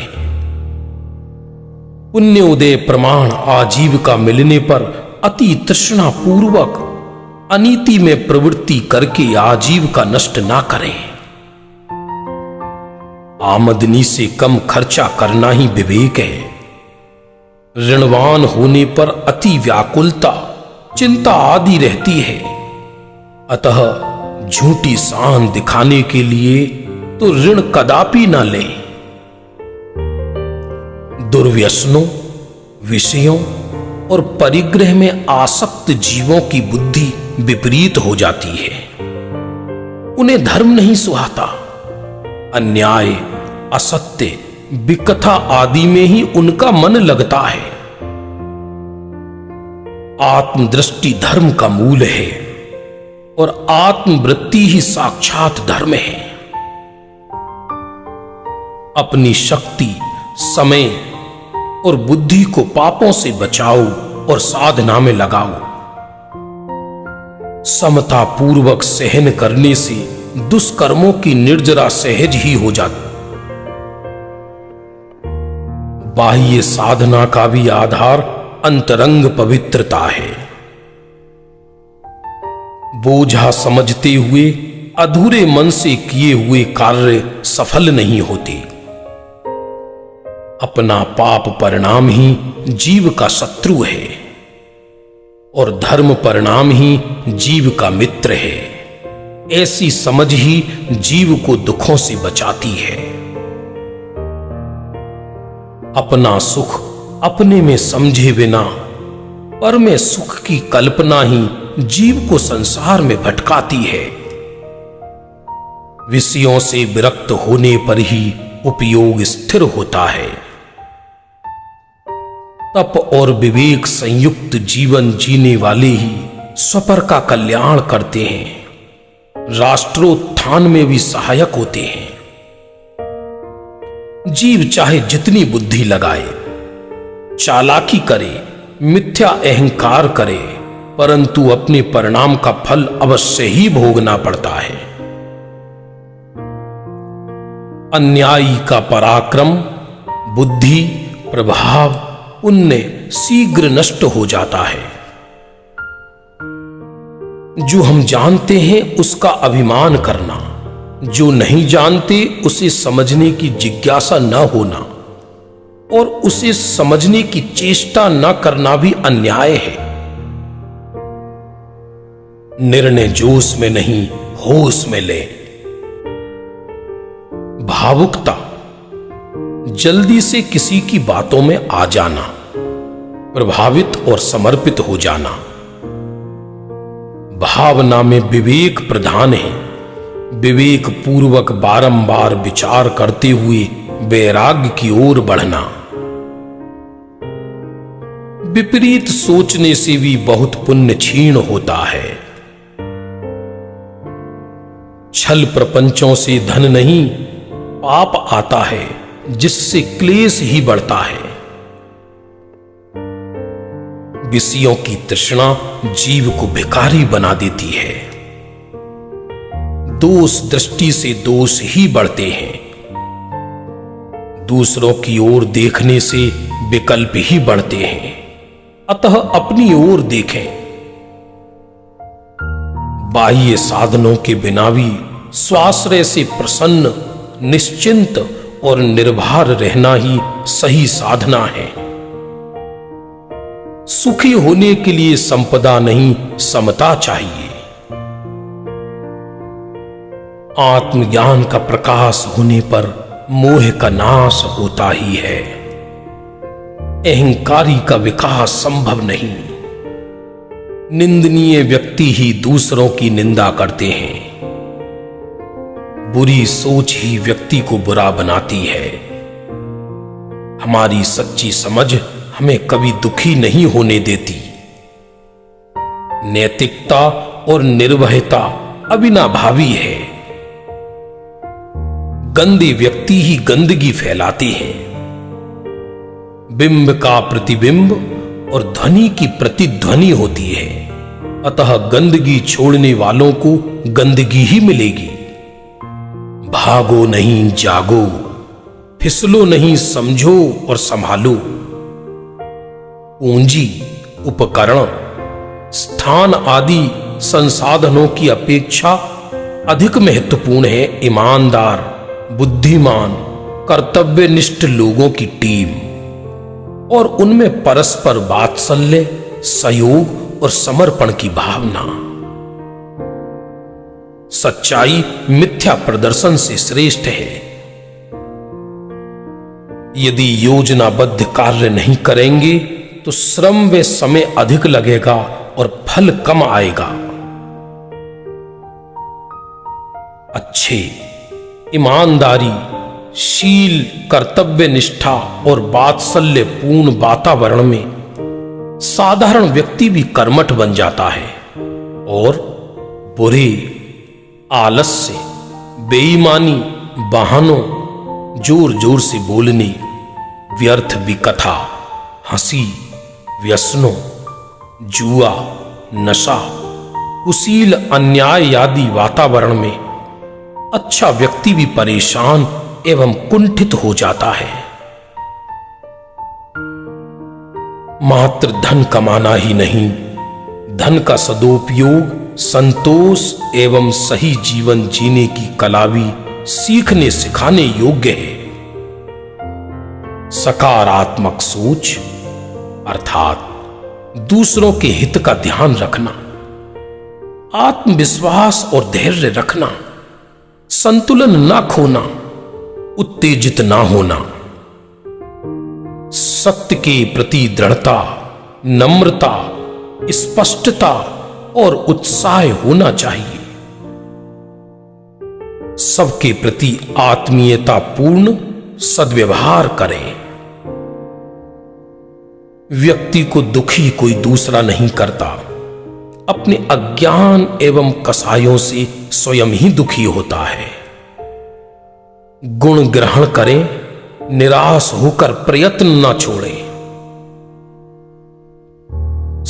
पुण्योदय प्रमाण आजीविका मिलने पर अति तृष्णा पूर्वक अनीति में प्रवृत्ति करके आजीविका नष्ट ना करें। आमदनी से कम खर्चा करना ही विवेक है। ऋणवान होने पर अति व्याकुलता, चिंता आदि रहती है। अतः झूठी शान दिखाने के लिए तो ऋण कदापि न लें। दुर्व्यसनों, विषयों और परिग्रह में आसक्त जीवों की बुद्धि विपरीत हो जाती है। उन्हें धर्म नहीं सुहाता। अन्याय, असत्य, विकथा आदि में ही उनका मन लगता है। आत्मदृष्टि धर्म का मूल है और आत्मवृत्ति ही साक्षात धर्म है। अपनी शक्ति, समय और बुद्धि को पापों से बचाओ और साधना में लगाओ। समता पूर्वक सहन करने से दुष्कर्मों की निर्जरा सहज ही हो जाती। बाह्य साधना का भी आधार अंतरंग पवित्रता है। बोझा समझते हुए अधूरे मन से किए हुए कार्य सफल नहीं होते। अपना पाप परिणाम ही जीव का शत्रु है और धर्म परिणाम ही जीव का मित्र है। ऐसी समझ ही जीव को दुखों से बचाती है। अपना सुख अपने में समझे बिना पर में सुख की कल्पना ही जीव को संसार में भटकाती है। विषयों से विरक्त होने पर ही उपयोग स्थिर होता है। तप और विवेक संयुक्त जीवन जीने वाले ही स्वपर का कल्याण करते हैं, राष्ट्रोत्थान में भी सहायक होते हैं। जीव चाहे जितनी बुद्धि लगाए, चालाकी करे, मिथ्या अहंकार करे, परंतु अपने परिणाम का फल अवश्य ही भोगना पड़ता है। अन्यायी का पराक्रम, बुद्धि, प्रभाव, पुण्य शीघ्र नष्ट हो जाता है। जो हम जानते हैं उसका अभिमान करना, जो नहीं जानते उसे समझने की जिज्ञासा न होना और उसे समझने की चेष्टा न करना भी अन्याय है। निर्णय जोश में नहीं, होश में ले। भावुकता, जल्दी से किसी की बातों में आ जाना, प्रभावित और समर्पित हो जाना। भावना में विवेक प्रधान है। विवेक पूर्वक बारंबार विचार करते हुए वैराग्य की ओर बढ़ना। विपरीत सोचने से भी बहुत पुण्य क्षीण होता है। छल प्रपंचों से धन नहीं, पाप आता है जिससे क्लेश ही बढ़ता है। विषयों की तृष्णा जीव को भिखारी बना देती है। दोष दृष्टि से दोष ही बढ़ते हैं। दूसरों की ओर देखने से विकल्प ही बढ़ते हैं। अतः अपनी ओर देखें। बाह्य साधनों के बिना भी स्वाश्रय से प्रसन्न, निश्चिंत और निर्भर रहना ही सही साधना है। सुखी होने के लिए संपदा नहीं, समता चाहिए। आत्मज्ञान का प्रकाश होने पर मोह का नाश होता ही है। अहंकारी का विकास संभव नहीं। निंदनीय व्यक्ति ही दूसरों की निंदा करते हैं। बुरी सोच ही व्यक्ति को बुरा बनाती है। हमारी सच्ची समझ हमें कभी दुखी नहीं होने देती। नैतिकता और निर्भयता अविनाभावी है। गंदे व्यक्ति ही गंदगी फैलाते हैं। बिंब का प्रतिबिंब और ध्वनि की प्रतिध्वनि होती है। अतः गंदगी छोड़ने वालों को गंदगी ही मिलेगी। भागो नहीं, जागो, फिसलो नहीं, समझो और संभालो। पूंजी, उपकरण, स्थान आदि संसाधनों की अपेक्षा अधिक महत्वपूर्ण है ईमानदार, बुद्धिमान, कर्तव्यनिष्ठ लोगों की टीम और उनमें परस्पर वात्सल्य, सहयोग और समर्पण की भावना। सच्चाई मिथ्या प्रदर्शन से श्रेष्ठ है। यदि योजनाबद्ध कार्य नहीं करेंगे तो श्रम व समय अधिक लगेगा और फल कम आएगा। अच्छे, ईमानदारी, शील, कर्तव्य निष्ठा और वात्सल्य पूर्ण वातावरण में साधारण व्यक्ति भी कर्मठ बन जाता है और बुरे, आलस्य, बेईमानी, बहानों, जोर जोर से बोलने, व्यर्थ विकथा, हंसी, व्यसनों, जुआ, नशा, कुशील, अन्याय आदि वातावरण में अच्छा व्यक्ति भी परेशान एवं कुंठित हो जाता है। मात्र धन कमाना ही नहीं, धन का सदुपयोग संतोष एवं सही जीवन जीने की कला भी सीखने सिखाने योग्य है। सकारात्मक सोच अर्थात दूसरों के हित का ध्यान रखना, आत्मविश्वास और धैर्य रखना, संतुलन ना खोना, उत्तेजित ना होना, सत्य के प्रति दृढ़ता, नम्रता, स्पष्टता और उत्साह होना चाहिए। सबके प्रति आत्मीयता पूर्ण सद्व्यवहार करें। व्यक्ति को दुखी कोई दूसरा नहीं करता, अपने अज्ञान एवं कसायों से स्वयं ही दुखी होता है। गुण ग्रहण करें, निराश होकर प्रयत्न न छोड़ें।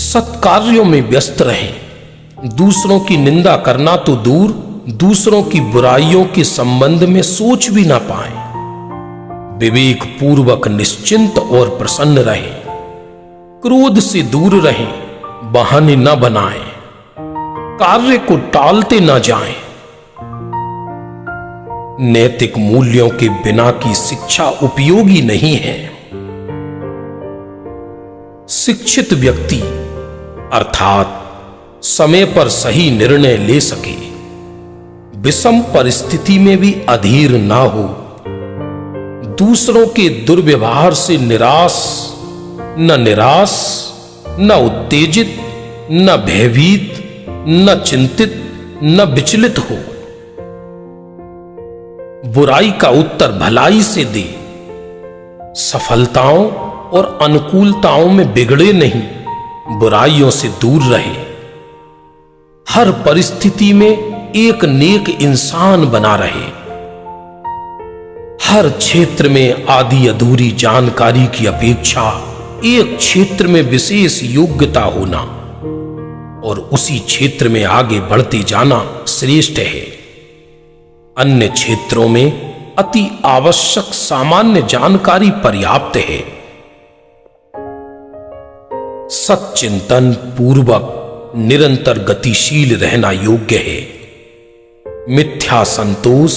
सत्कार्यों में व्यस्त रहें, दूसरों की निंदा करना तो दूर, दूसरों की बुराइयों के संबंध में सोच भी ना पाएं। विवेक पूर्वक निश्चिंत और प्रसन्न रहें, क्रोध से दूर रहें, बहाने न बनाएं, कार्य को टालते न जाएं। नैतिक मूल्यों के बिना की शिक्षा उपयोगी नहीं है। शिक्षित व्यक्ति अर्थात समय पर सही निर्णय ले सके, विषम परिस्थिति में भी अधीर ना हो, दूसरों के दुर्व्यवहार से निराश, न उत्तेजित, न भयभीत, न चिंतित, न विचलित हो। बुराई का उत्तर भलाई से दे, सफलताओं और अनुकूलताओं में बिगड़े नहीं, बुराइयों से दूर रहे। हर परिस्थिति में एक नेक इंसान बना रहे। हर क्षेत्र में आधी अधूरी जानकारी की अपेक्षा एक क्षेत्र में विशेष योग्यता होना और उसी क्षेत्र में आगे बढ़ते जाना श्रेष्ठ है। अन्य क्षेत्रों में अति आवश्यक सामान्य जानकारी पर्याप्त है। सच्चिंतन पूर्वक निरंतर गतिशील रहना योग्य है। मिथ्या संतोष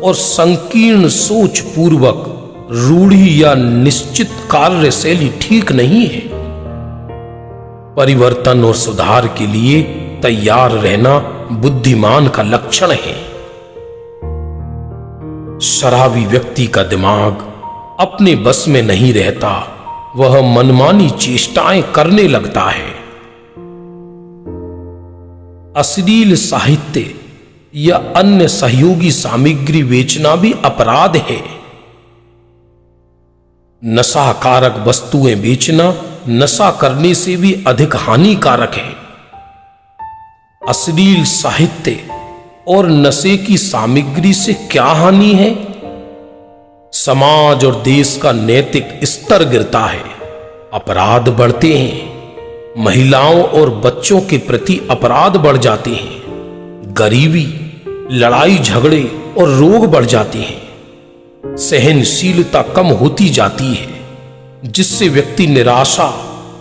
और संकीर्ण सोच पूर्वक रूढ़ी या निश्चित कार्यशैली ठीक नहीं है। परिवर्तन और सुधार के लिए तैयार रहना बुद्धिमान का लक्षण है। शराबी व्यक्ति का दिमाग अपने बस में नहीं रहता, वह मनमानी चेष्टाएं करने लगता है। अश्लील साहित्य या अन्य सहयोगी सामग्री बेचना भी अपराध है। नशाकारक वस्तुएं बेचना नशा करने से भी अधिक हानिकारक है। अश्लील साहित्य और नशे की सामग्री से क्या हानि है? समाज और देश का नैतिक स्तर गिरता है, अपराध बढ़ते हैं, महिलाओं और बच्चों के प्रति अपराध बढ़ जाते हैं, गरीबी, लड़ाई झगड़े और रोग बढ़ जाते हैं, सहनशीलता कम होती जाती है, जिससे व्यक्ति निराशा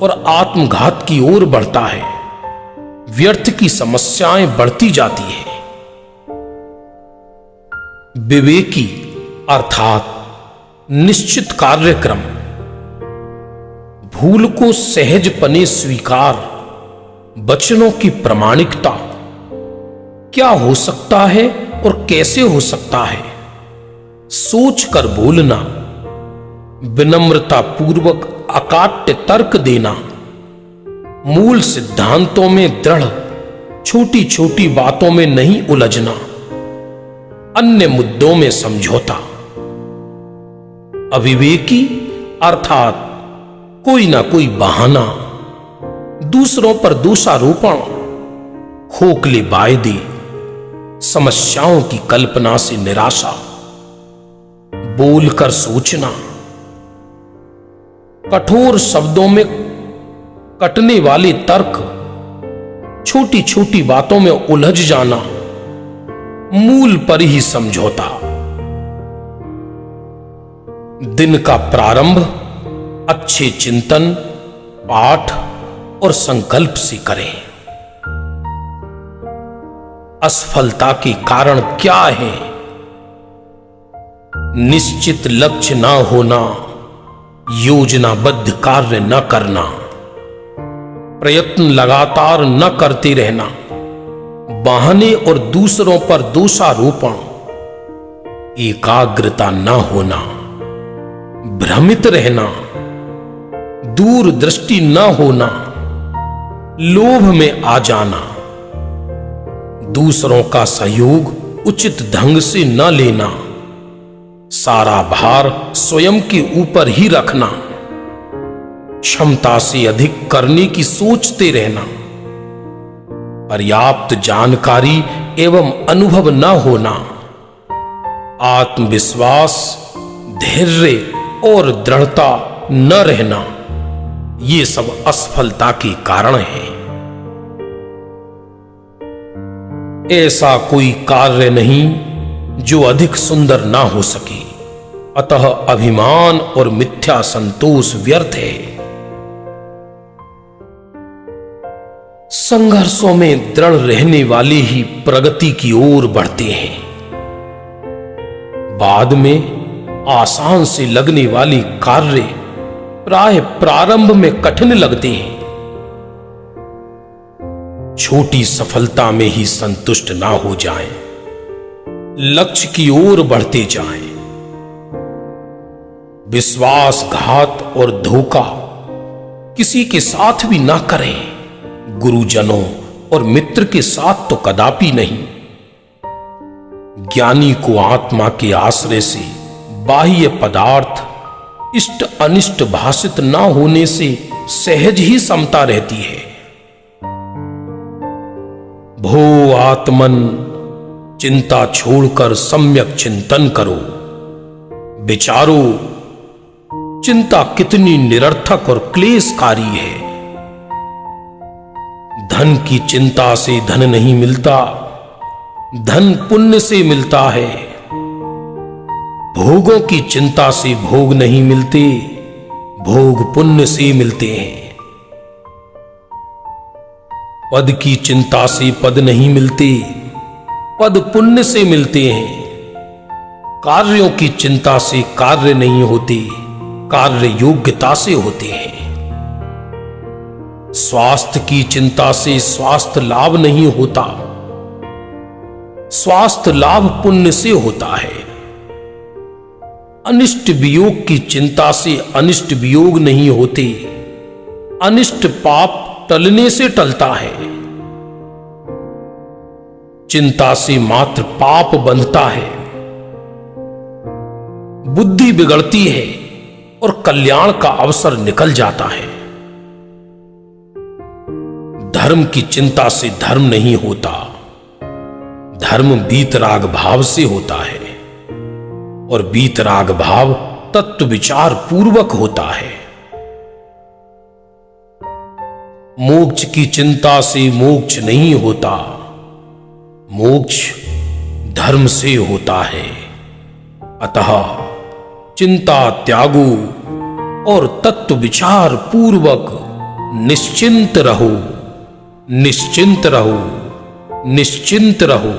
और आत्मघात की ओर बढ़ता है, व्यर्थ की समस्याएं बढ़ती जाती हैं। विवेकी अर्थात निश्चित कार्यक्रम, भूल को सहजपने स्वीकार, वचनों की प्रामाणिकता, क्या हो सकता है और कैसे हो सकता है, सोच कर बोलना, विनम्रता पूर्वक अकाट्य तर्क देना, मूल सिद्धांतों में दृढ़, छोटी छोटी बातों में नहीं उलझना, अन्य मुद्दों में समझौता। अविवेकी अर्थात कोई ना कोई बहाना, दूसरों पर दोषारोपण, खोखले वायदे, समस्याओं की कल्पना से निराशा, बोलकर सोचना, कठोर शब्दों में कटने वाले तर्क, छोटी छोटी बातों में उलझ जाना, मूल पर ही समझौता। दिन का प्रारंभ अच्छे चिंतन, पाठ और संकल्प से करें। असफलता के कारण क्या है? निश्चित लक्ष्य न होना, योजनाबद्ध कार्य न करना, प्रयत्न लगातार न करते रहना, बहाने और दूसरों पर दोषारोपण, एकाग्रता न होना, भ्रमित रहना, दूरदृष्टि न होना, लोभ में आ जाना, दूसरों का सहयोग उचित ढंग से न लेना, सारा भार स्वयं के ऊपर ही रखना, क्षमता से अधिक करने की सोचते रहना, पर्याप्त जानकारी एवं अनुभव न होना, आत्मविश्वास, धैर्य और दृढ़ता न रहना, ये सब असफलता के कारण है। ऐसा कोई कार्य नहीं जो अधिक सुंदर ना हो सके, अतः अभिमान और मिथ्या संतोष व्यर्थ है। संघर्षों में दृढ़ रहने वाले ही प्रगति की ओर बढ़ते हैं। बाद में आसान से लगने वाले कार्य प्राय प्रारंभ में कठिन लगते हैं। छोटी सफलता में ही संतुष्ट ना हो जाएं, लक्ष्य की ओर बढ़ते जाएं। विश्वासघात और धोखा किसी के साथ भी ना करें, गुरुजनों और मित्र के साथ तो कदापि नहीं। ज्ञानी को आत्मा के आश्रय से बाह्य पदार्थ इष्ट अनिष्ट भाषित ना होने से सहज ही समता रहती है। भो आत्मन, चिंता छोड़कर सम्यक चिंतन करो, विचारो चिंता कितनी निरर्थक और क्लेशकारी है। धन की चिंता से धन नहीं मिलता, धन पुण्य से मिलता है। भोगों की चिंता से भोग नहीं मिलते, भोग पुण्य से मिलते हैं। पद की चिंता से पद नहीं मिलते, पद पुण्य से मिलते हैं। कार्यों की चिंता से कार्य नहीं होते, कार्य योग्यता से होते हैं। स्वास्थ्य की चिंता से स्वास्थ्य लाभ नहीं होता, स्वास्थ्य लाभ पुण्य से होता है। अनिष्ट वियोग की चिंता से अनिष्ट वियोग नहीं होते, अनिष्ट पाप टलने से टलता है। चिंता से मात्र पाप बंधता है, बुद्धि बिगड़ती है और कल्याण का अवसर निकल जाता है। धर्म की चिंता से धर्म नहीं होता, धर्म वीतराग भाव से होता है और वीतराग भाव तत्व विचार पूर्वक होता है। मोक्ष की चिंता से मोक्ष नहीं होता, मोक्ष धर्म से होता है। अतः चिंता त्यागो और तत्व विचार पूर्वक निश्चिंत रहो, निश्चिंत रहो, निश्चिंत रहो।